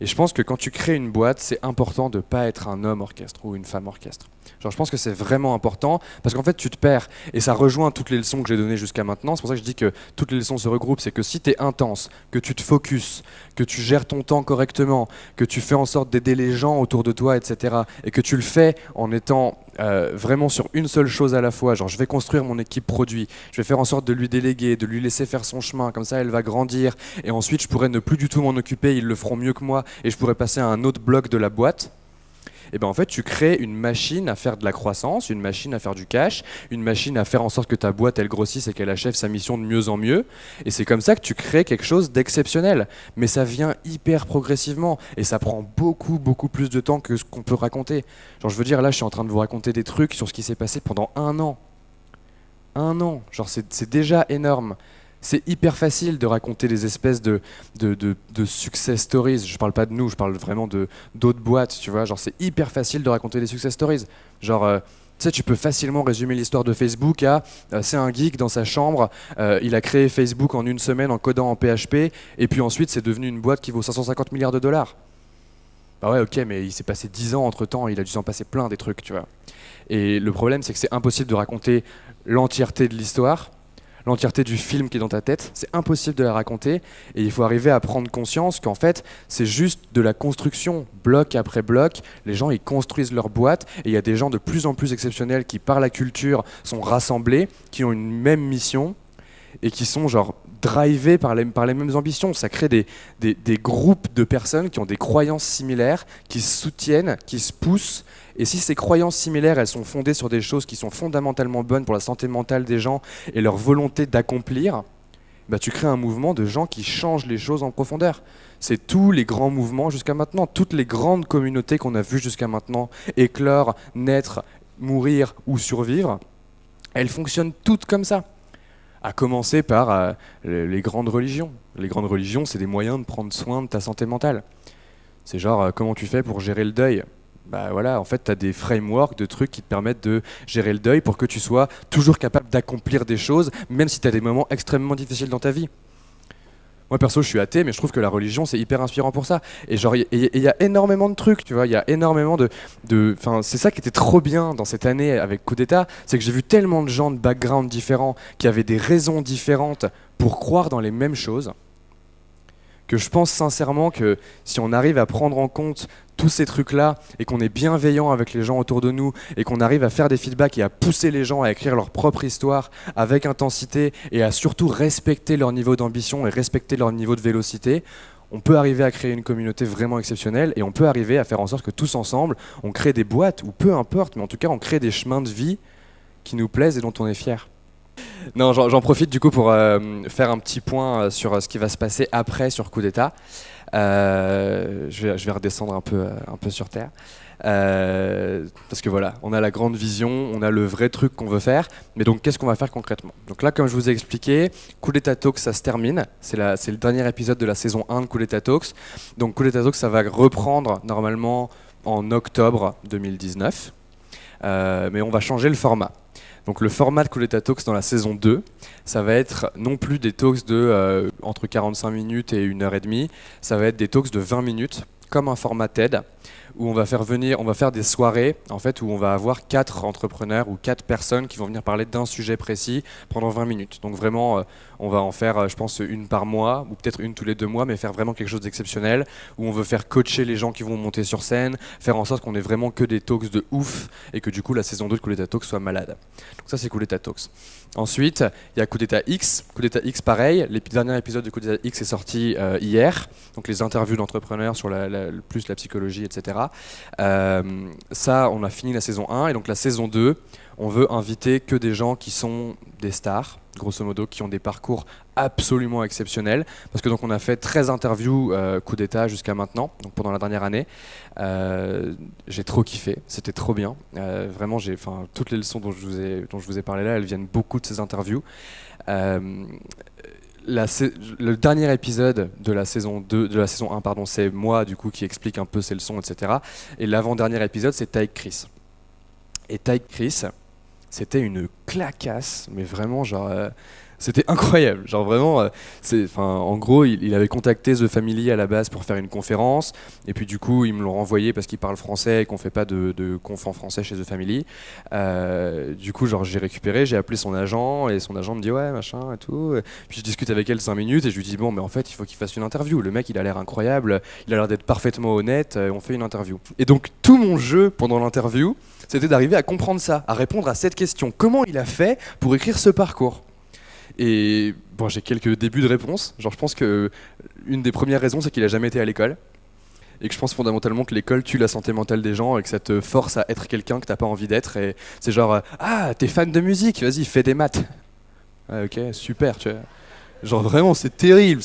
Et je pense que quand tu crées une boîte, c'est important de ne pas être un homme orchestre ou une femme orchestre. Genre, je pense que c'est vraiment important parce qu'en fait, tu te perds. Et ça rejoint toutes les leçons que j'ai données jusqu'à maintenant. C'est pour ça que je dis que toutes les leçons se regroupent. C'est que si tu es intense, que tu te focuses, que tu gères ton temps correctement, que tu fais en sorte d'aider les gens autour de toi, etc. Et que tu le fais en étant vraiment sur une seule chose à la fois. Genre, je vais construire mon équipe produit. Je vais faire en sorte de lui déléguer, de lui laisser faire son chemin. Comme ça, elle va grandir. Et ensuite, je pourrais ne plus du tout m'en occuper. Ils le feront mieux que moi. Et je pourrais passer à un autre bloc de la boîte. et ben en fait tu crées une machine à faire de la croissance, une machine à faire du cash, une machine à faire en sorte que ta boîte elle grossisse et qu'elle achève sa mission de mieux en mieux, et c'est comme ça que tu crées quelque chose d'exceptionnel. Mais ça vient hyper progressivement et ça prend beaucoup plus de temps que ce qu'on peut raconter. Genre je veux dire là je suis en train de vous raconter des trucs sur ce qui s'est passé pendant 1 an. 1 an, genre c'est déjà énorme. C'est hyper facile de raconter des espèces de success stories. Je parle pas de nous, je parle vraiment d'autres boîtes, tu vois. Genre, c'est hyper facile de raconter des success stories. Genre, tu sais, tu peux facilement résumer l'histoire de Facebook à c'est un geek dans sa chambre, il a créé Facebook en 1 semaine en codant en PHP, et puis ensuite, c'est devenu une boîte qui vaut 550 milliards de dollars. Bah ouais, ok, mais il s'est passé 10 ans entre temps, il a dû s'en passer plein des trucs, tu vois. Et le problème, c'est que c'est impossible de raconter l'entièreté de l'histoire, l'entièreté du film qui est dans ta tête, c'est impossible de la raconter, et il faut arriver à prendre conscience qu'en fait, c'est juste de la construction, bloc après bloc, les gens ils construisent leur boîte, et il y a des gens de plus en plus exceptionnels qui, par la culture, sont rassemblés, qui ont une même mission, et qui sont genre drivés par les mêmes ambitions. Ça crée des groupes de personnes qui ont des croyances similaires, qui se soutiennent, qui se poussent. Et si ces croyances similaires, elles sont fondées sur des choses qui sont fondamentalement bonnes pour la santé mentale des gens et leur volonté d'accomplir, bah tu crées un mouvement de gens qui changent les choses en profondeur. C'est tous les grands mouvements jusqu'à maintenant, toutes les grandes communautés qu'on a vues jusqu'à maintenant éclore, naître, mourir ou survivre, elles fonctionnent toutes comme ça. À commencer par les grandes religions. Les grandes religions, c'est des moyens de prendre soin de ta santé mentale. C'est genre, comment tu fais pour gérer le deuil ? Bah voilà, en fait, tu as des frameworks de trucs qui te permettent de gérer le deuil pour que tu sois toujours capable d'accomplir des choses, même si tu as des moments extrêmement difficiles dans ta vie. Moi perso je suis athée, mais je trouve que la religion c'est hyper inspirant pour ça. Et genre il y a énormément de trucs, tu vois, il y a énormément enfin c'est ça qui était trop bien dans cette année avec Coup d'État, c'est que j'ai vu tellement de gens de backgrounds différents qui avaient des raisons différentes pour croire dans les mêmes choses, que je pense sincèrement que si on arrive à prendre en compte tous ces trucs-là et qu'on est bienveillant avec les gens autour de nous et qu'on arrive à faire des feedbacks et à pousser les gens à écrire leur propre histoire avec intensité et à surtout respecter leur niveau d'ambition et respecter leur niveau de vélocité, on peut arriver à créer une communauté vraiment exceptionnelle et on peut arriver à faire en sorte que tous ensemble, on crée des boîtes ou peu importe, mais en tout cas on crée des chemins de vie qui nous plaisent et dont on est fier. Non, j'en profite du coup pour faire un petit point sur ce qui va se passer après sur Coup d'État. Je vais redescendre un peu sur Terre. Parce que voilà, on a la grande vision, on a le vrai truc qu'on veut faire, mais donc qu'est-ce qu'on va faire concrètement ? Donc là, comme je vous ai expliqué, Coup d'État Talks, ça se termine, c'est le dernier épisode de la saison 1 de Coup d'État Talks. Donc Coup d'État Talks, ça va reprendre normalement en octobre 2019, mais on va changer le format. Donc le format de Coup d'État Talks dans la saison 2, ça va être non plus des talks de entre 45 minutes et 1h30, ça va être des talks de 20 minutes, comme un format TED, où on va faire des soirées en fait, où on va avoir 4 entrepreneurs ou 4 personnes qui vont venir parler d'un sujet précis pendant 20 minutes. Donc vraiment, on va en faire, je pense, une par mois, ou peut-être une tous les 2 mois, mais faire vraiment quelque chose d'exceptionnel, où on veut faire coacher les gens qui vont monter sur scène, faire en sorte qu'on ait vraiment que des talks de ouf, et que du coup la saison 2 de Coup d'État Talks soit malade. Donc ça c'est Coup d'État Talks. Ensuite, il y a Coup d'État X. Coup d'État X, pareil, le dernier épisode de Coup d'État X est sorti hier, donc les interviews d'entrepreneurs sur plus la psychologie, etc. Ça, on a fini la saison 1, et donc la saison 2, on veut inviter que des gens qui sont des stars, grosso modo, qui ont des parcours absolument exceptionnels, parce que donc on a fait 13 interviews Coup d'État jusqu'à maintenant, donc pendant la dernière année. J'ai trop kiffé, c'était trop bien. Vraiment, toutes les leçons dont je vous ai parlé là, elles viennent beaucoup de ces interviews. Le dernier épisode de la saison 1, pardon, c'est moi du coup qui explique un peu ses leçons, etc. Et l'avant-dernier épisode, c'est Tyke Chris. Et Tyke Chris, c'était une clacasse, mais vraiment genre c'était incroyable, genre vraiment en gros il avait contacté The Family à la base pour faire une conférence, et puis du coup ils me l'ont renvoyé parce qu'il parle français et qu'on fait pas de conf en français chez The Family. Du coup genre j'ai appelé son agent, et son agent me dit ouais machin et tout, puis je discute avec elle 5 minutes et je lui dis bon mais en fait il faut qu'il fasse une interview, le mec il a l'air incroyable, il a l'air d'être parfaitement honnête, on fait une interview. Et donc tout mon jeu pendant l'interview, c'était d'arriver à comprendre ça, à répondre à cette question, comment il a fait pour écrire ce parcours. Et j'ai quelques débuts de réponse. Genre, je pense que une des premières raisons, c'est qu'il a jamais été à l'école. et que je pense fondamentalement que l'école tue la santé mentale des gens et que ça te force à être quelqu'un que t'as pas envie d'être. Et c'est genre, ah, t'es fan de musique, vas-y, fais des maths. Ah, ok, super, tu vois. Genre vraiment, c'est terrible,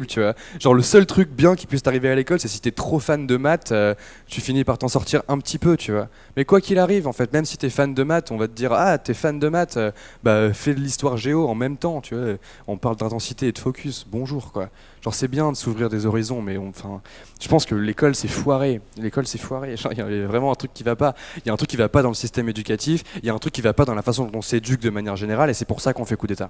tu vois. Genre le seul truc bien qui puisse t'arriver à l'école, c'est si t'es trop fan de maths, tu finis par t'en sortir un petit peu, tu vois. Mais quoi qu'il arrive, en fait, même si t'es fan de maths, on va te dire, ah, t'es fan de maths, bah fais de l'histoire géo en même temps, tu vois. On parle d'intensité et de focus, bonjour, quoi. Genre c'est bien de s'ouvrir des horizons, mais enfin, je pense que l'école c'est foiré. L'école c'est foiré. Genre, il y a vraiment un truc qui va pas. Il y a un truc qui va pas dans le système éducatif. Il y a un truc qui va pas dans la façon dont on s'éduque de manière générale, et c'est pour ça qu'on fait coup d'état.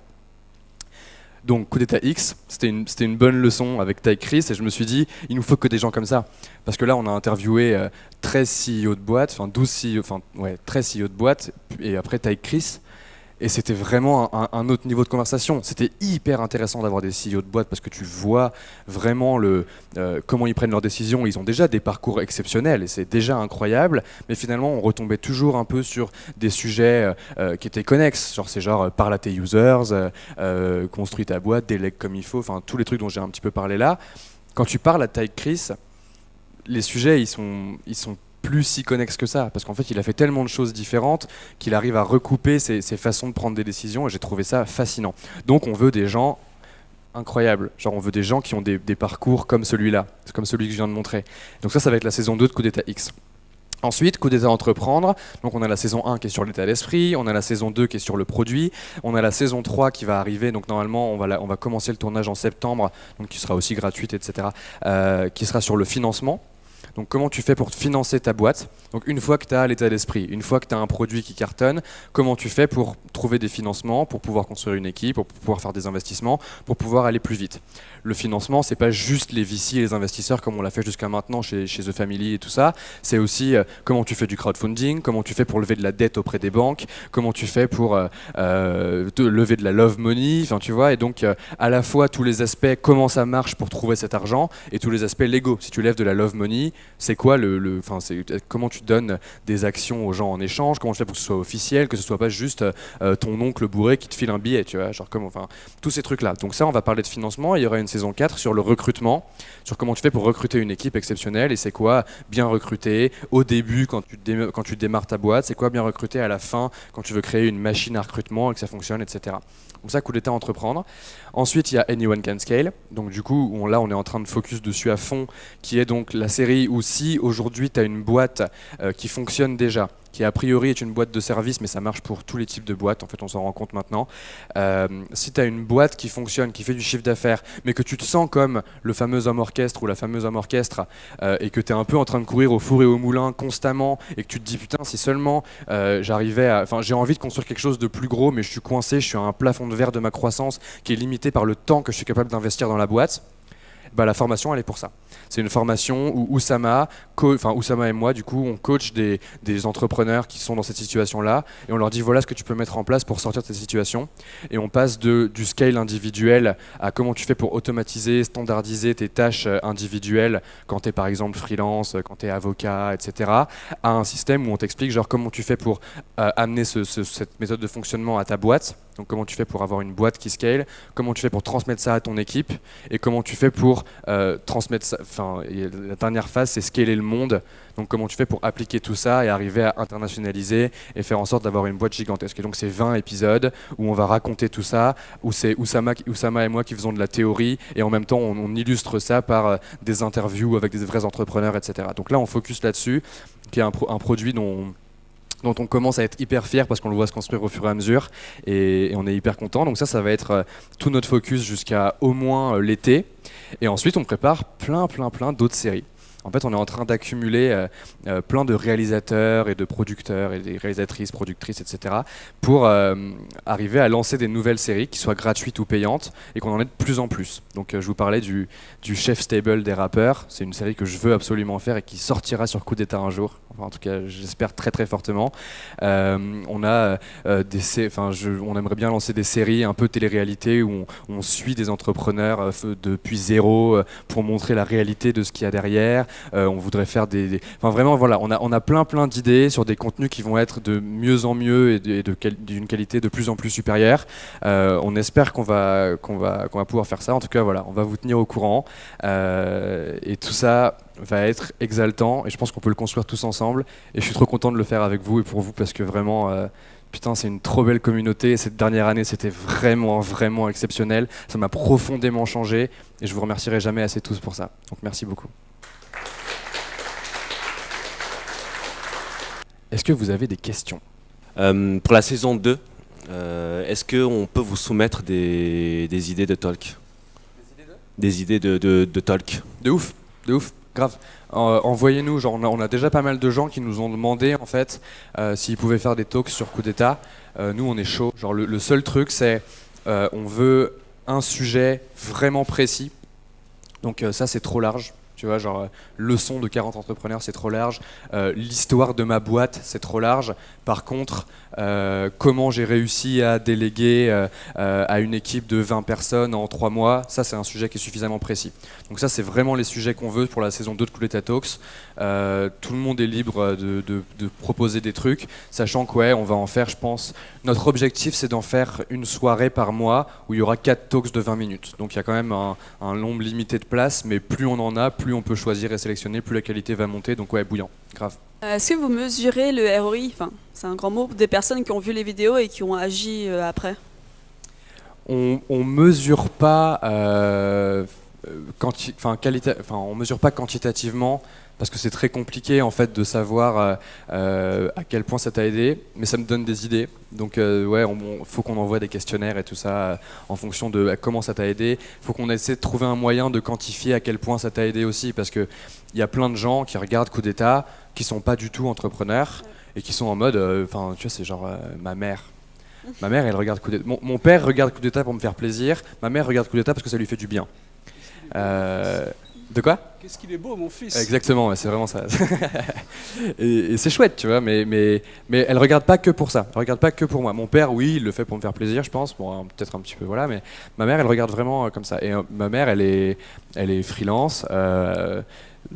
Donc coup d'état X, c'était une bonne leçon avec Ty Chris et je me suis dit, il nous faut que des gens comme ça. Parce que là, on a interviewé 13 CEO de boîte, enfin 12 CEO, enfin ouais, 13 CEO de boîte, et après Ty Chris. Et c'était vraiment un autre niveau de conversation. C'était hyper intéressant d'avoir des CEO de boîte parce que tu vois vraiment comment ils prennent leurs décisions. Ils ont déjà des parcours exceptionnels et c'est déjà incroyable. Mais finalement, on retombait toujours un peu sur des sujets qui étaient connexes. Genre, c'est genre, parle à tes users, construis ta boîte, délègue comme il faut. Enfin, tous les trucs dont j'ai un petit peu parlé là. Quand tu parles à Ty Chris, les sujets, ils sont plus si connexes que ça, parce qu'en fait il a fait tellement de choses différentes qu'il arrive à recouper ses façons de prendre des décisions et j'ai trouvé ça fascinant. Donc on veut des gens incroyables, genre on veut des gens qui ont des parcours comme celui-là, comme celui que je viens de montrer. Donc ça va être la saison 2 de Coup d'État X. Ensuite, Coup d'État Entreprendre, donc on a la saison 1 qui est sur l'état d'esprit, on a la saison 2 qui est sur le produit, on a la saison 3 qui va arriver, donc normalement on va commencer le tournage en septembre, donc qui sera aussi gratuite, etc., qui sera sur le financement. Donc comment tu fais pour financer ta boîte? Donc une fois que tu as l'état d'esprit, une fois que tu as un produit qui cartonne, comment tu fais pour trouver des financements, pour pouvoir construire une équipe, pour pouvoir faire des investissements, pour pouvoir aller plus vite? Le financement, c'est pas juste les VC et les investisseurs comme on l'a fait jusqu'à maintenant chez The Family et tout ça, c'est aussi comment tu fais du crowdfunding, comment tu fais pour lever de la dette auprès des banques, comment tu fais pour lever de la love money, enfin tu vois, et donc à la fois tous les aspects, comment ça marche pour trouver cet argent, et tous les aspects légaux. Si tu lèves de la love money, c'est quoi comment tu donnes des actions aux gens en échange, comment tu fais pour que ce soit officiel, que ce soit pas juste ton oncle bourré qui te file un billet, tu vois, genre tous ces trucs là. Donc ça, on va parler de financement, et il y aura une saison 4 sur le recrutement, sur comment tu fais pour recruter une équipe exceptionnelle, et c'est quoi bien recruter au début quand tu démarres ta boîte, c'est quoi bien recruter à la fin quand tu veux créer une machine à recrutement et que ça fonctionne, etc. Donc ça, Coup d'État Entreprendre. Ensuite, il y a Anyone Can Scale. Donc du coup, là, on est en train de focus dessus à fond, qui est donc la série où si aujourd'hui tu as une boîte qui fonctionne déjà, qui a priori est une boîte de service, mais ça marche pour tous les types de boîtes, en fait on s'en rend compte maintenant. Si tu as une boîte qui fonctionne, qui fait du chiffre d'affaires, mais que tu te sens comme le fameux homme orchestre ou la fameuse homme orchestre, et que tu es un peu en train de courir au four et au moulin constamment, et que tu te dis putain si seulement j'ai envie de construire quelque chose de plus gros, mais je suis coincé, je suis à un plafond de verre de ma croissance qui est limité par le temps que je suis capable d'investir dans la boîte. Bah, la formation, elle est pour ça. C'est une formation où Oussama et moi, du coup, on coach des entrepreneurs qui sont dans cette situation-là et on leur dit voilà ce que tu peux mettre en place pour sortir de cette situation. Et on passe du scale individuel à comment tu fais pour automatiser, standardiser tes tâches individuelles quand tu es par exemple freelance, quand tu es avocat, etc. à un système où on t'explique genre comment tu fais pour amener cette méthode de fonctionnement à ta boîte. Donc comment tu fais pour avoir une boîte qui scale, comment tu fais pour transmettre ça à ton équipe et comment tu fais pour transmettre ça. Enfin, la dernière phase, c'est scaler le monde. Donc comment tu fais pour appliquer tout ça et arriver à internationaliser et faire en sorte d'avoir une boîte gigantesque. Et donc c'est 20 épisodes où on va raconter tout ça, où c'est Oussama et moi qui faisons de la théorie et en même temps on illustre ça par des interviews avec des vrais entrepreneurs, etc. Donc là on focus là-dessus, qui est un produit dont on commence à être hyper fier parce qu'on le voit se construire au fur et à mesure et on est hyper content. Donc ça va être tout notre focus jusqu'à au moins l'été. Et ensuite, on prépare plein d'autres séries. En fait, on est en train d'accumuler plein de réalisateurs et de producteurs et des réalisatrices, productrices, etc. pour arriver à lancer des nouvelles séries qui soient gratuites ou payantes et qu'on en ait de plus en plus. Donc je vous parlais du chef stable des rappeurs. C'est une série que je veux absolument faire et qui sortira sur Coup d'État un jour. Enfin, en tout cas, j'espère très fortement. On a on aimerait bien lancer des séries un peu télé-réalité où on suit des entrepreneurs depuis zéro pour montrer la réalité de ce qu'il y a derrière. on voudrait faire enfin vraiment voilà, on a plein d'idées sur des contenus qui vont être de mieux en mieux et d'une qualité de plus en plus supérieure. On espère qu'on va pouvoir faire ça. En tout cas voilà, on va vous tenir au courant et tout ça va être exaltant et je pense qu'on peut le construire tous ensemble et je suis trop content de le faire avec vous et pour vous parce que vraiment putain, c'est une trop belle communauté. Cette dernière année, c'était vraiment exceptionnel. Ça m'a profondément changé et je vous remercierai jamais assez tous pour ça. Donc merci beaucoup. Est-ce que vous avez des questions ? Pour la saison 2, est-ce qu'on peut vous soumettre des idées de talk ? Des idées de talk. De ouf, grave. Envoyez-nous, genre on a déjà pas mal de gens qui nous ont demandé en fait s'ils pouvaient faire des talks sur coup d'état. Nous on est chaud. Genre le seul truc c'est on veut un sujet vraiment précis. Donc ça c'est trop large. Tu vois, genre leçon de 40 entrepreneurs, c'est trop large. L'histoire de ma boîte, c'est trop large. Par contre, comment j'ai réussi à déléguer à une équipe de 20 personnes en 3 mois, ça c'est un sujet qui est suffisamment précis. Donc ça c'est vraiment les sujets qu'on veut pour la saison 2 de Coup d'État Talks. Tout le monde est libre de proposer des trucs, sachant que ouais, on va en faire, je pense, notre objectif c'est d'en faire une soirée par mois où il y aura 4 talks de 20 minutes. Donc il y a quand même un nombre limité de places, mais plus on en a, plus on peut choisir et sélectionner, plus la qualité va monter. Donc ouais, bouillant, grave. Est-ce que vous mesurez le ROI, enfin, c'est un grand mot, des personnes qui ont vu les vidéos et qui ont agi après ? On mesure pas, on mesure pas quantitativement parce que c'est très compliqué en fait de savoir à quel point ça t'a aidé, mais ça me donne des idées. Donc ouais, faut qu'on envoie des questionnaires et tout ça en fonction de comment ça t'a aidé. Faut qu'on essaie de trouver un moyen de quantifier à quel point ça t'a aidé aussi, parce que il y a plein de gens qui regardent Coup d'État, qui sont pas du tout entrepreneurs et qui sont en mode, enfin tu vois, c'est genre ma mère. Ma mère, elle regarde Coup d'État. Mon père regarde Coup d'État pour me faire plaisir. Ma mère regarde Coup d'État parce que ça lui fait du bien. De quoi ? Qu'est-ce qu'il est beau, mon fils. Exactement, ouais, c'est vraiment ça. et c'est chouette, tu vois, mais elle regarde pas que pour ça. Elle regarde pas que pour moi. Mon père, oui, il le fait pour me faire plaisir, je pense. Bon, peut-être un petit peu, voilà, mais ma mère, elle regarde vraiment comme ça. Et ma mère, elle est freelance.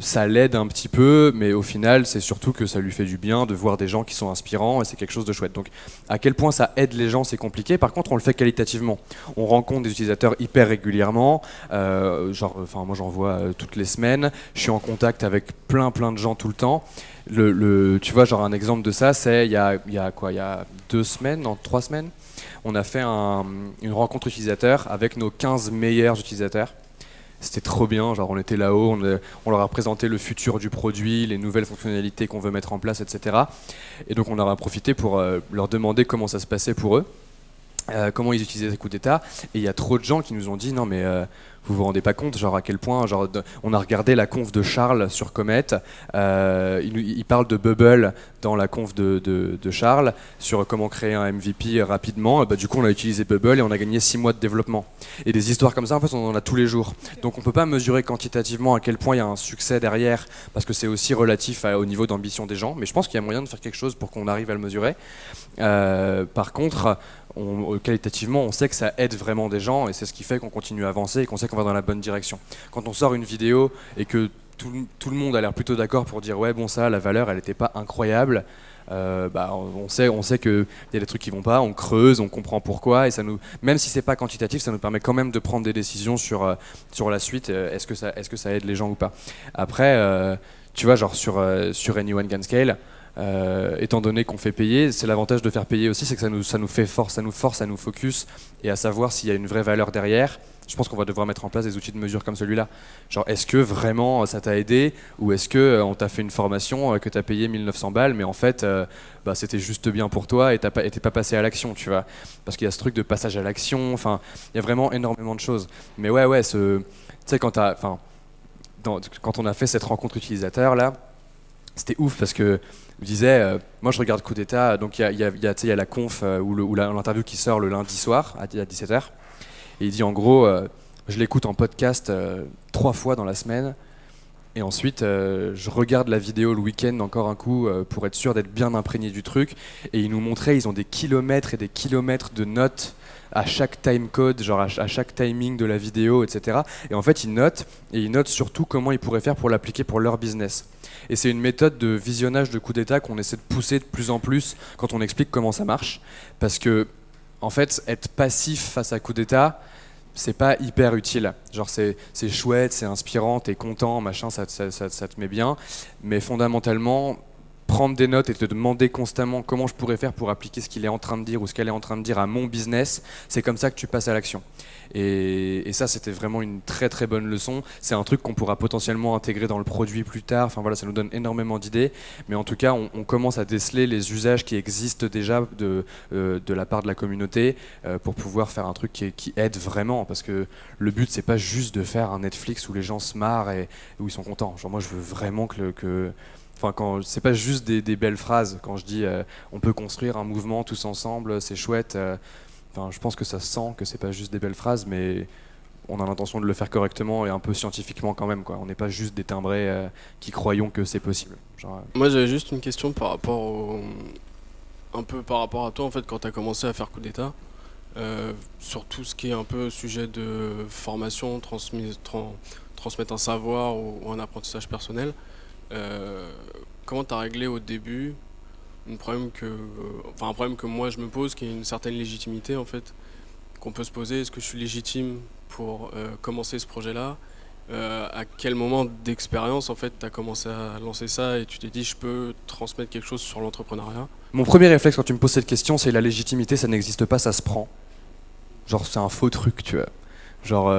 Ça l'aide un petit peu, mais au final, c'est surtout que ça lui fait du bien de voir des gens qui sont inspirants et c'est quelque chose de chouette. Donc, à quel point ça aide les gens, c'est compliqué. Par contre, on le fait qualitativement. On rencontre des utilisateurs hyper régulièrement. Moi, j'en vois toutes les semaines. Je suis en contact avec plein de gens tout le temps. Tu vois, genre un exemple de ça, c'est il y a 2 semaines, non, 3 semaines, on a fait une rencontre utilisateur avec nos 15 meilleurs utilisateurs. C'était trop bien, genre on était là-haut, on leur a présenté le futur du produit, les nouvelles fonctionnalités qu'on veut mettre en place, etc. Et donc on en a profité pour leur demander comment ça se passait pour eux, comment ils utilisaient Coup d'État. Et il y a trop de gens qui nous ont dit non mais vous vous rendez pas compte, genre à quel point, on a regardé la conf de Charles sur Comet, il parle de Bubble dans la conf de Charles sur comment créer un MVP rapidement. Du coup on a utilisé Bubble et on a gagné 6 mois de développement. Et des histoires comme ça en fait on en a tous les jours. Donc on peut pas mesurer quantitativement à quel point il y a un succès derrière parce que c'est aussi relatif au niveau d'ambition des gens, mais je pense qu'il y a moyen de faire quelque chose pour qu'on arrive à le mesurer. Par contre, qualitativement, on sait que ça aide vraiment des gens et c'est ce qui fait qu'on continue à avancer et qu'on sait qu'on va dans la bonne direction. Quand on sort une vidéo et que tout le monde a l'air plutôt d'accord pour dire ouais bon ça, la valeur elle n'était pas incroyable, on sait qu'il y a des trucs qui vont pas, on creuse, on comprend pourquoi et même si c'est pas quantitatif, ça nous permet quand même de prendre des décisions sur la suite. Est-ce que ça aide les gens ou pas. Après, tu vois, genre sur Anyone Can Scale. Étant donné qu'on fait payer, c'est l'avantage de faire payer aussi, c'est que ça nous force à nous focus et à savoir s'il y a une vraie valeur derrière. Je pense qu'on va devoir mettre en place des outils de mesure comme celui-là. Genre, est-ce que vraiment ça t'a aidé ou est-ce que on t'a fait une formation que t'as payé 1900 balles, mais en fait, c'était juste bien pour toi et t'es pas passé à l'action, tu vois. Parce qu'il y a ce truc de passage à l'action. Enfin, il y a vraiment énormément de choses. Mais ouais, tu sais quand on a fait cette rencontre utilisateur là, c'était ouf parce que je me disais, moi je regarde Coup d'État, donc il y a la conf ou l'interview qui sort le lundi soir à 17h. Et il dit en gros, je l'écoute en podcast 3 fois dans la semaine Et ensuite, je regarde la vidéo le week-end encore un coup pour être sûr d'être bien imprégné du truc. Et ils nous montraient, ils ont des kilomètres et des kilomètres de notes à chaque timecode, genre à chaque timing de la vidéo, etc. Et en fait, ils notent surtout comment ils pourraient faire pour l'appliquer pour leur business. Et c'est une méthode de visionnage de coup d'état qu'on essaie de pousser de plus en plus quand on explique comment ça marche. Parce que, en fait, être passif face à coup d'état, c'est pas hyper utile. Genre c'est chouette, c'est inspirant, t'es content, machin, ça te met bien. Mais fondamentalement, prendre des notes et te demander constamment comment je pourrais faire pour appliquer ce qu'il est en train de dire ou ce qu'elle est en train de dire à mon business, c'est comme ça que tu passes à l'action. Et ça, c'était vraiment une très très bonne leçon. C'est un truc qu'on pourra potentiellement intégrer dans le produit plus tard. Enfin voilà, ça nous donne énormément d'idées. Mais en tout cas, on commence à déceler les usages qui existent déjà de la part de la communauté pour pouvoir faire un truc qui aide vraiment. Parce que le but, c'est pas juste de faire un Netflix où les gens se marrent et où ils sont contents. Genre moi, je veux vraiment Enfin, c'est pas juste des belles phrases. Quand je dis on peut construire un mouvement tous ensemble, c'est chouette. Enfin, je pense que ça se sent que c'est pas juste des belles phrases, mais on a l'intention de le faire correctement et un peu scientifiquement quand même, quoi. On n'est pas juste des timbrés qui croyons que c'est possible. Genre, Moi j'avais juste une question un peu par rapport à toi en fait quand tu as commencé à faire coup d'état sur tout ce qui est un peu sujet de formation, transmettre un savoir ou un apprentissage personnel. Comment tu as réglé au début un problème que moi je me pose, qui est une certaine légitimité en fait, qu'on peut se poser. Est-ce que je suis légitime pour commencer ce projet-là? À quel moment d'expérience en fait tu as commencé à lancer ça et tu t'es dit je peux transmettre quelque chose sur l'entrepreneuriat? mon premier réflexe quand tu me poses cette question, c'est la légitimité, ça n'existe pas, ça se prend. Genre c'est un faux truc, tu vois. Genre,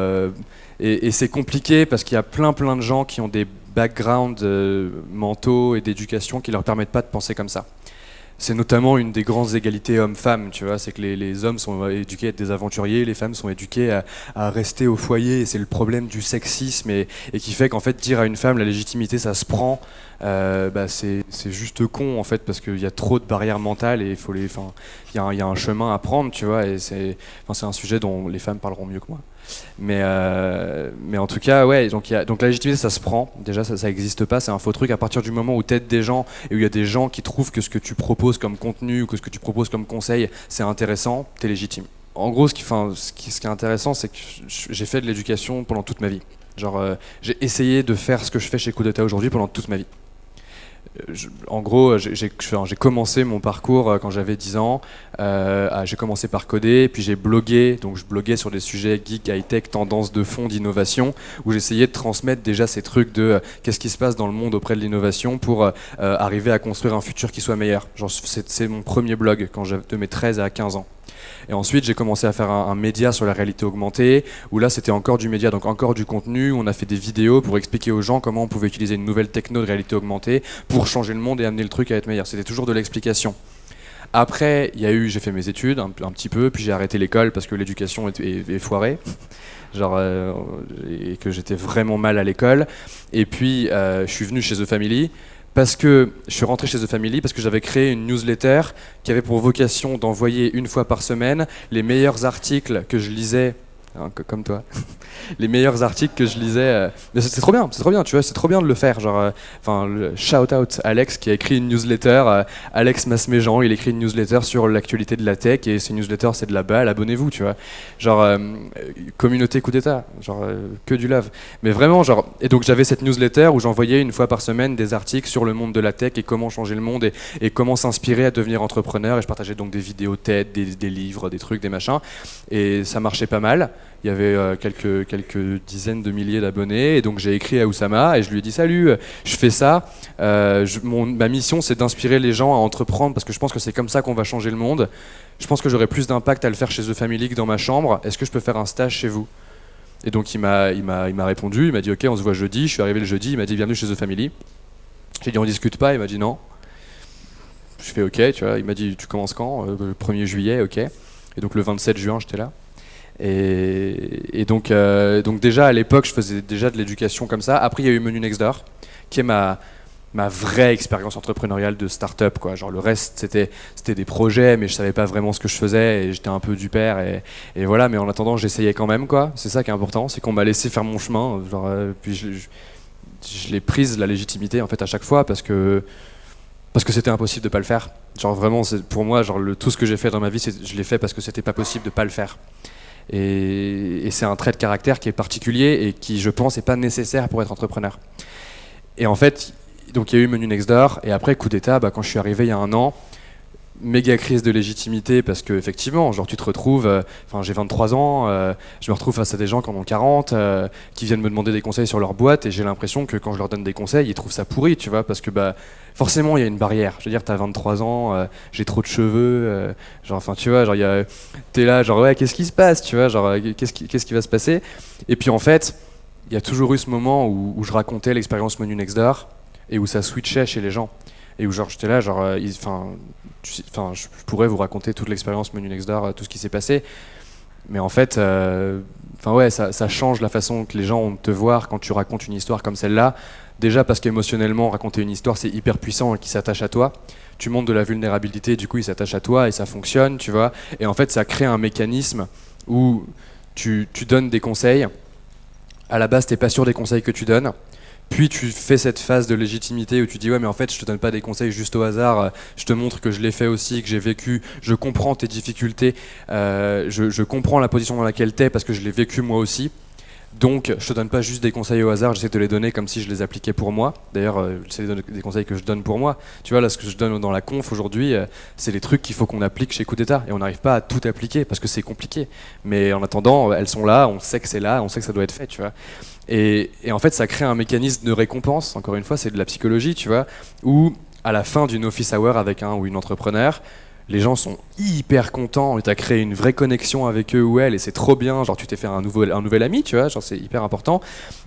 et c'est compliqué parce qu'il y a plein de gens qui ont des backgrounds mentaux et d'éducation qui leur permettent pas de penser comme ça. C'est notamment une des grandes égalités hommes-femmes, tu vois, c'est que les hommes sont éduqués à être des aventuriers, les femmes sont éduquées à rester au foyer, et c'est le problème du sexisme, et qui fait qu'en fait, dire à une femme la légitimité, ça se prend, c'est juste con, en fait, parce qu'il y a trop de barrières mentales, et il y a un chemin à prendre, tu vois, et c'est un sujet dont les femmes parleront mieux que moi. Mais en tout cas, ouais, donc la légitimité, ça se prend. Déjà, ça n'existe pas, c'est un faux truc. À partir du moment où tu aides des gens et où il y a des gens qui trouvent que ce que tu proposes comme contenu ou que ce que tu proposes comme conseil, c'est intéressant, tu es légitime. En gros, ce qui est intéressant, c'est que j'ai fait de l'éducation pendant toute ma vie. Genre, j'ai essayé de faire ce que je fais chez Coup d'État aujourd'hui pendant toute ma vie. En gros, j'ai commencé mon parcours quand j'avais 10 ans. J'ai commencé par coder, puis j'ai blogué. Donc je bloguais sur des sujets geek, high-tech, tendances de fond, d'innovation, où j'essayais de transmettre déjà ces trucs de qu'est-ce qui se passe dans le monde auprès de l'innovation pour arriver à construire un futur qui soit meilleur. Genre, c'est mon premier blog quand j'avais de mes 13 à 15 ans. Et ensuite, j'ai commencé à faire un média sur la réalité augmentée, où là, c'était encore du média, donc encore du contenu. On a fait des vidéos pour expliquer aux gens comment on pouvait utiliser une nouvelle techno de réalité augmentée pour changer le monde et amener le truc à être meilleur. C'était toujours de l'explication. Après, j'ai fait mes études un petit peu, puis j'ai arrêté l'école parce que l'éducation est foirée. Genre, et que j'étais vraiment mal à l'école. Et puis, je suis venu chez The Family. Parce que je suis rentré chez The Family parce que j'avais créé une newsletter qui avait pour vocation d'envoyer une fois par semaine les meilleurs articles que je lisais, hein, comme toi, les meilleurs articles que je lisais. Mais c'est trop bien, tu vois, c'est trop bien de le faire. Genre, shout out Alex qui a écrit une newsletter, Alex Masméjean, il écrit une newsletter sur l'actualité de la tech et ces newsletters c'est de la balle, abonnez-vous, tu vois. Genre, communauté coup d'état, genre que du love. Mais vraiment, genre, et donc j'avais cette newsletter où j'envoyais une fois par semaine des articles sur le monde de la tech et comment changer le monde et comment s'inspirer à devenir entrepreneur. Et je partageais donc des vidéos TED, des livres, des trucs, des machins. Et ça marchait pas mal. Il y avait quelques dizaines de milliers d'abonnés et donc j'ai écrit à Oussama et je lui ai dit salut, je fais ça, ma mission c'est d'inspirer les gens à entreprendre parce que je pense que c'est comme ça qu'on va changer le monde. Je pense que j'aurai plus d'impact à le faire chez The Family que dans ma chambre. Est-ce que je peux faire un stage chez vous? Et donc il m'a répondu, il m'a dit ok on se voit jeudi. Je suis arrivé le jeudi, il m'a dit bienvenue chez The Family. J'ai dit on discute pas, il m'a dit non. Je fais ok, tu vois, il m'a dit tu commences quand? Le 1er juillet, ok. Et donc le 27 juin j'étais là. Et donc déjà à l'époque je faisais déjà de l'éducation comme ça. Après il y a eu Menu Next Door qui est ma vraie expérience entrepreneuriale de start-up, quoi. Genre le reste c'était des projets mais je savais pas vraiment ce que je faisais et j'étais un peu du père et voilà, mais en attendant j'essayais quand même, quoi. C'est ça qui est important, c'est qu'on m'a laissé faire mon chemin, genre, puis je l'ai prise la légitimité en fait à chaque fois parce que c'était impossible de pas le faire. Genre vraiment, pour moi, genre tout ce que j'ai fait dans ma vie, je l'ai fait parce que c'était pas possible de pas le faire. Et c'est un trait de caractère qui est particulier et qui, je pense, est pas nécessaire pour être entrepreneur. Et en fait, donc il y a eu Menu Next Door, et après coup d'état, quand je suis arrivé il y a 1 an, méga crise de légitimité parce que effectivement, genre tu te retrouves, j'ai 23 ans, je me retrouve face à des gens qui en ont 40, qui viennent me demander des conseils sur leur boîte, et j'ai l'impression que quand je leur donne des conseils, ils trouvent ça pourri, tu vois, parce que forcément il y a une barrière. Je veux dire, t'as 23 ans, j'ai trop de cheveux, tu vois, t'es là, genre ouais, qu'est-ce qui se passe, tu vois, genre qu'est-ce qui va se passer. Et puis en fait, il y a toujours eu ce moment où je racontais l'expérience Menu Next Door et où ça switchait chez les gens. Et où genre j'étais là, je pourrais vous raconter toute l'expérience Menu Next Door, tout ce qui s'est passé, mais en fait, ça change la façon que les gens ont de te voir quand tu racontes une histoire comme celle-là. Déjà parce qu'émotionnellement, raconter une histoire, c'est hyper puissant et qui s'attache à toi. Tu montres de la vulnérabilité, du coup, il s'attache à toi et ça fonctionne, tu vois. Et en fait, ça crée un mécanisme où tu donnes des conseils. À la base, t'es pas sûr des conseils que tu donnes. Puis tu fais cette phase de légitimité où tu dis ouais mais en fait je te donne pas des conseils juste au hasard, je te montre que je l'ai fait aussi, que j'ai vécu, je comprends tes difficultés, je comprends la position dans laquelle t'es parce que je l'ai vécu moi aussi. Donc je te donne pas juste des conseils au hasard, j'essaie de les donner comme si je les appliquais pour moi. D'ailleurs c'est des conseils que je donne pour moi. Tu vois là ce que je donne dans la conf aujourd'hui, c'est les trucs qu'il faut qu'on applique chez Coup d'État et on n'arrive pas à tout appliquer parce que c'est compliqué. Mais en attendant elles sont là, on sait que c'est là, on sait que ça doit être fait, tu vois. Et en fait ça crée un mécanisme de récompense, encore une fois c'est de la psychologie, tu vois, où à la fin d'une office hour avec un ou une entrepreneur, les gens sont hyper contents et tu as créé une vraie connexion avec eux ou elles et c'est trop bien, genre tu t'es fait un nouvel ami, tu vois, genre c'est hyper important.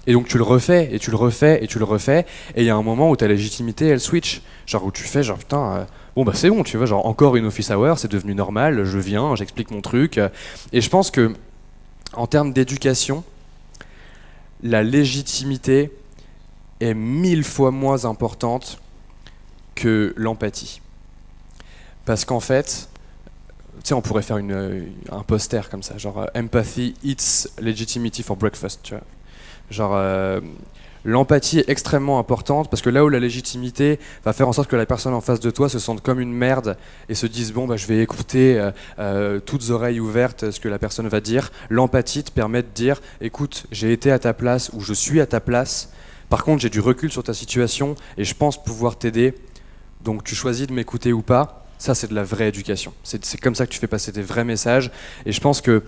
Et donc tu le refais et tu le refais et tu le refais et il y a un moment où ta légitimité elle switch, genre où tu fais genre putain, c'est bon, tu vois, genre encore une office hour, c'est devenu normal, je viens, j'explique mon truc. Et je pense que en termes d'éducation, la légitimité est 1000 fois moins importante que l'empathie. Parce qu'en fait, tu sais, on pourrait faire un poster comme ça, genre empathy eats legitimacy for breakfast, tu vois. Genre, l'empathie est extrêmement importante parce que là où la légitimité va faire en sorte que la personne en face de toi se sente comme une merde et se dise bon je vais écouter toutes oreilles ouvertes ce que la personne va dire, l'empathie te permet de dire écoute, j'ai été à ta place ou je suis à ta place, par contre j'ai du recul sur ta situation et je pense pouvoir t'aider, donc tu choisis de m'écouter ou pas. Ça c'est de la vraie éducation, c'est comme ça que tu fais passer des vrais messages et je pense que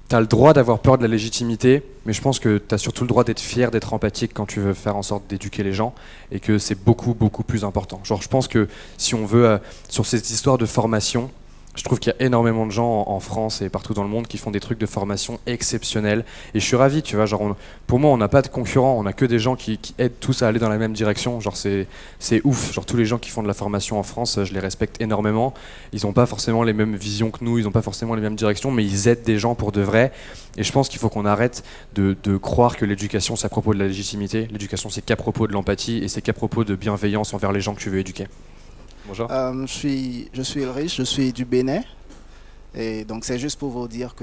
tu as le droit d'avoir peur de la légitimité, mais je pense que tu as surtout le droit d'être fier, d'être empathique quand tu veux faire en sorte d'éduquer les gens, et que c'est beaucoup, beaucoup plus important. Genre, je pense que si on veut, sur cette histoire de formation, je trouve qu'il y a énormément de gens en France et partout dans le monde qui font des trucs de formation exceptionnels, et je suis ravi, tu vois, genre, pour moi, on n'a pas de concurrents, on n'a que des gens qui aident tous à aller dans la même direction, genre, c'est ouf, genre, tous les gens qui font de la formation en France, je les respecte énormément, ils n'ont pas forcément les mêmes visions que nous, ils n'ont pas forcément les mêmes directions, mais ils aident des gens pour de vrai, et je pense qu'il faut qu'on arrête de croire que l'éducation, c'est à propos de la légitimité, l'éducation, c'est qu'à propos de l'empathie, et c'est qu'à propos de bienveillance envers les gens que tu veux éduquer. Bonjour. Je suis Ulrich, je suis du Bénin. Et donc c'est juste pour vous dire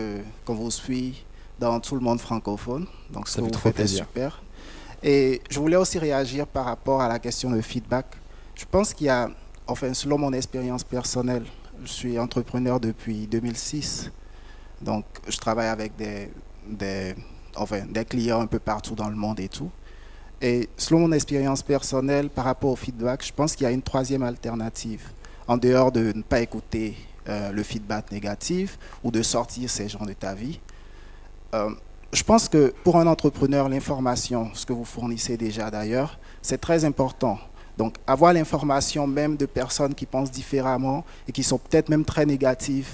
qu'on vous suit dans tout le monde francophone. Donc ce que vous faites est super. Et je voulais aussi réagir par rapport à la question de feedback. Je pense qu'il y a, selon mon expérience personnelle, je suis entrepreneur depuis 2006. Donc je travaille avec des clients un peu partout dans le monde et tout. Et selon mon expérience personnelle, par rapport au feedback, je pense qu'il y a une troisième alternative. En dehors de ne pas écouter le feedback négatif ou de sortir ces gens de ta vie. Je pense que pour un entrepreneur, l'information, ce que vous fournissez déjà d'ailleurs, c'est très important. Donc avoir l'information même de personnes qui pensent différemment et qui sont peut-être même très négatives,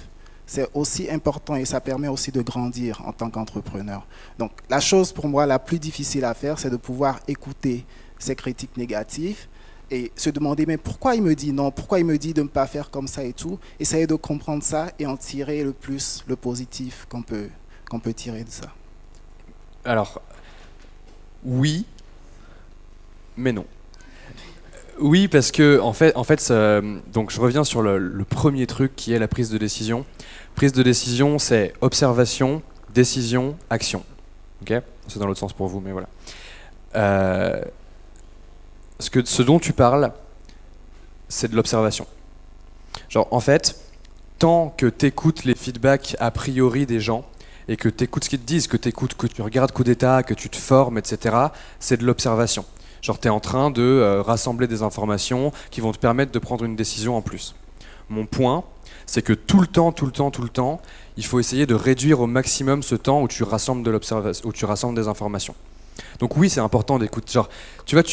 c'est aussi important et ça permet aussi de grandir en tant qu'entrepreneur. Donc la chose pour moi la plus difficile à faire, c'est de pouvoir écouter ces critiques négatives et se demander mais pourquoi il me dit non, pourquoi il me dit de ne pas faire comme ça et tout. Essayer de comprendre ça et en tirer le positif qu'on peut tirer de ça. Alors, oui, mais non. Oui, parce que en fait donc je reviens sur le premier truc qui est la prise de décision. Prise de décision, c'est observation, décision, action. Ok ? C'est dans l'autre sens pour vous, mais voilà. ce dont tu parles, c'est de l'observation. Genre, en fait, tant que tu écoutes les feedbacks a priori des gens, et que tu écoutes ce qu'ils te disent, que tu regardes Coup d'État, que tu te formes, etc., c'est de l'observation. Genre, tu es en train de rassembler des informations qui vont te permettre de prendre une décision en plus. Mon point, c'est que tout le temps, il faut essayer de réduire au maximum ce temps où tu rassembles des informations. Donc oui, c'est important d'écouter. Genre, tu vois,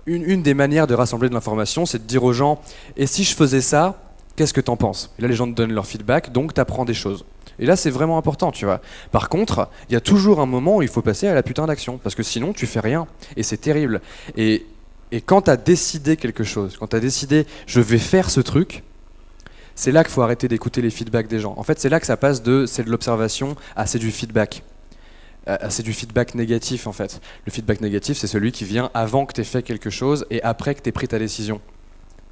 une des manières de rassembler de l'information, c'est de dire aux gens « Et si je faisais ça, qu'est-ce que t'en penses ?» Et là, les gens te donnent leur feedback, donc tu apprends des choses. Et là, c'est vraiment important, tu vois. Par contre, il y a toujours un moment où il faut passer à la putain d'action, parce que sinon, tu fais rien. Et c'est terrible. Et quand tu as décidé quelque chose, quand tu as décidé « je vais faire ce truc », c'est là qu'il faut arrêter d'écouter les feedbacks des gens. En fait, c'est là que ça passe de « c'est de l'observation » à « c'est du feedback ». C'est du feedback négatif, en fait. Le feedback négatif, c'est celui qui vient avant que tu aies fait quelque chose et après que tu aies pris ta décision.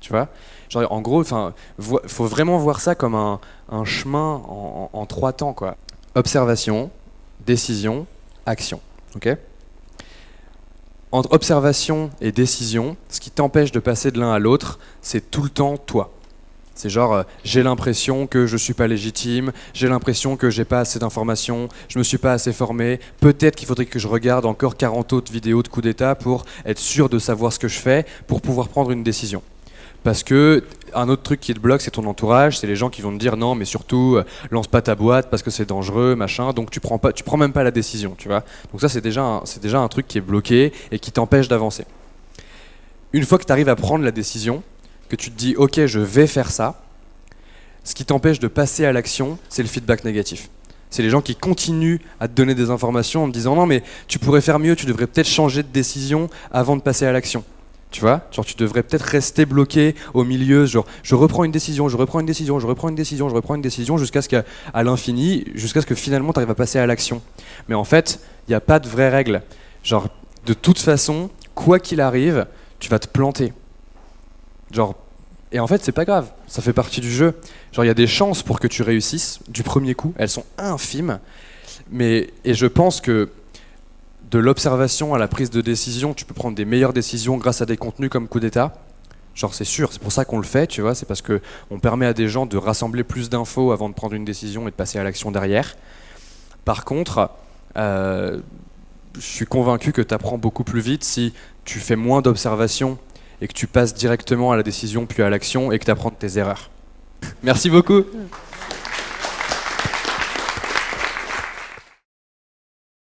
Tu vois ? Genre, en gros, faut vraiment voir ça comme un chemin en 3 temps, quoi. Observation, décision, action. Okay ? Entre observation et décision, ce qui t'empêche de passer de l'un à l'autre, c'est tout le temps toi. C'est genre, j'ai l'impression que je suis pas légitime, j'ai l'impression que j'ai pas assez d'informations, je me suis pas assez formé, peut-être qu'il faudrait que je regarde encore 40 autres vidéos de Coup d'État pour être sûr de savoir ce que je fais, pour pouvoir prendre une décision. Parce que un autre truc qui te bloque, c'est ton entourage, c'est les gens qui vont te dire non, mais surtout lance pas ta boîte parce que c'est dangereux, machin. Donc tu prends même pas la décision, tu vois. Donc ça c'est déjà un truc qui est bloqué et qui t'empêche d'avancer. Une fois que tu arrives à prendre la décision, que tu te dis ok, je vais faire ça, ce qui t'empêche de passer à l'action, c'est le feedback négatif. C'est les gens qui continuent à te donner des informations en te disant non mais tu pourrais faire mieux, tu devrais peut-être changer de décision avant de passer à l'action. Tu vois, genre tu devrais peut-être rester bloqué au milieu, genre je reprends une décision jusqu'à ce qu'à l'infini, jusqu'à ce que finalement tu arrives à passer à l'action. Mais en fait, il n'y a pas de vraie règle. Genre de toute façon, quoi qu'il arrive, tu vas te planter. Genre, et en fait, c'est pas grave, ça fait partie du jeu. Genre, il y a des chances pour que tu réussisses du premier coup, elles sont infimes, et je pense que de l'observation à la prise de décision, tu peux prendre des meilleures décisions grâce à des contenus comme Coup d'État. Genre, c'est sûr, c'est pour ça qu'on le fait, tu vois, c'est parce qu'on permet à des gens de rassembler plus d'infos avant de prendre une décision et de passer à l'action derrière. Par contre, je suis convaincu que tu apprends beaucoup plus vite si tu fais moins d'observation et que tu passes directement à la décision puis à l'action et que tu apprends de tes erreurs. Merci beaucoup.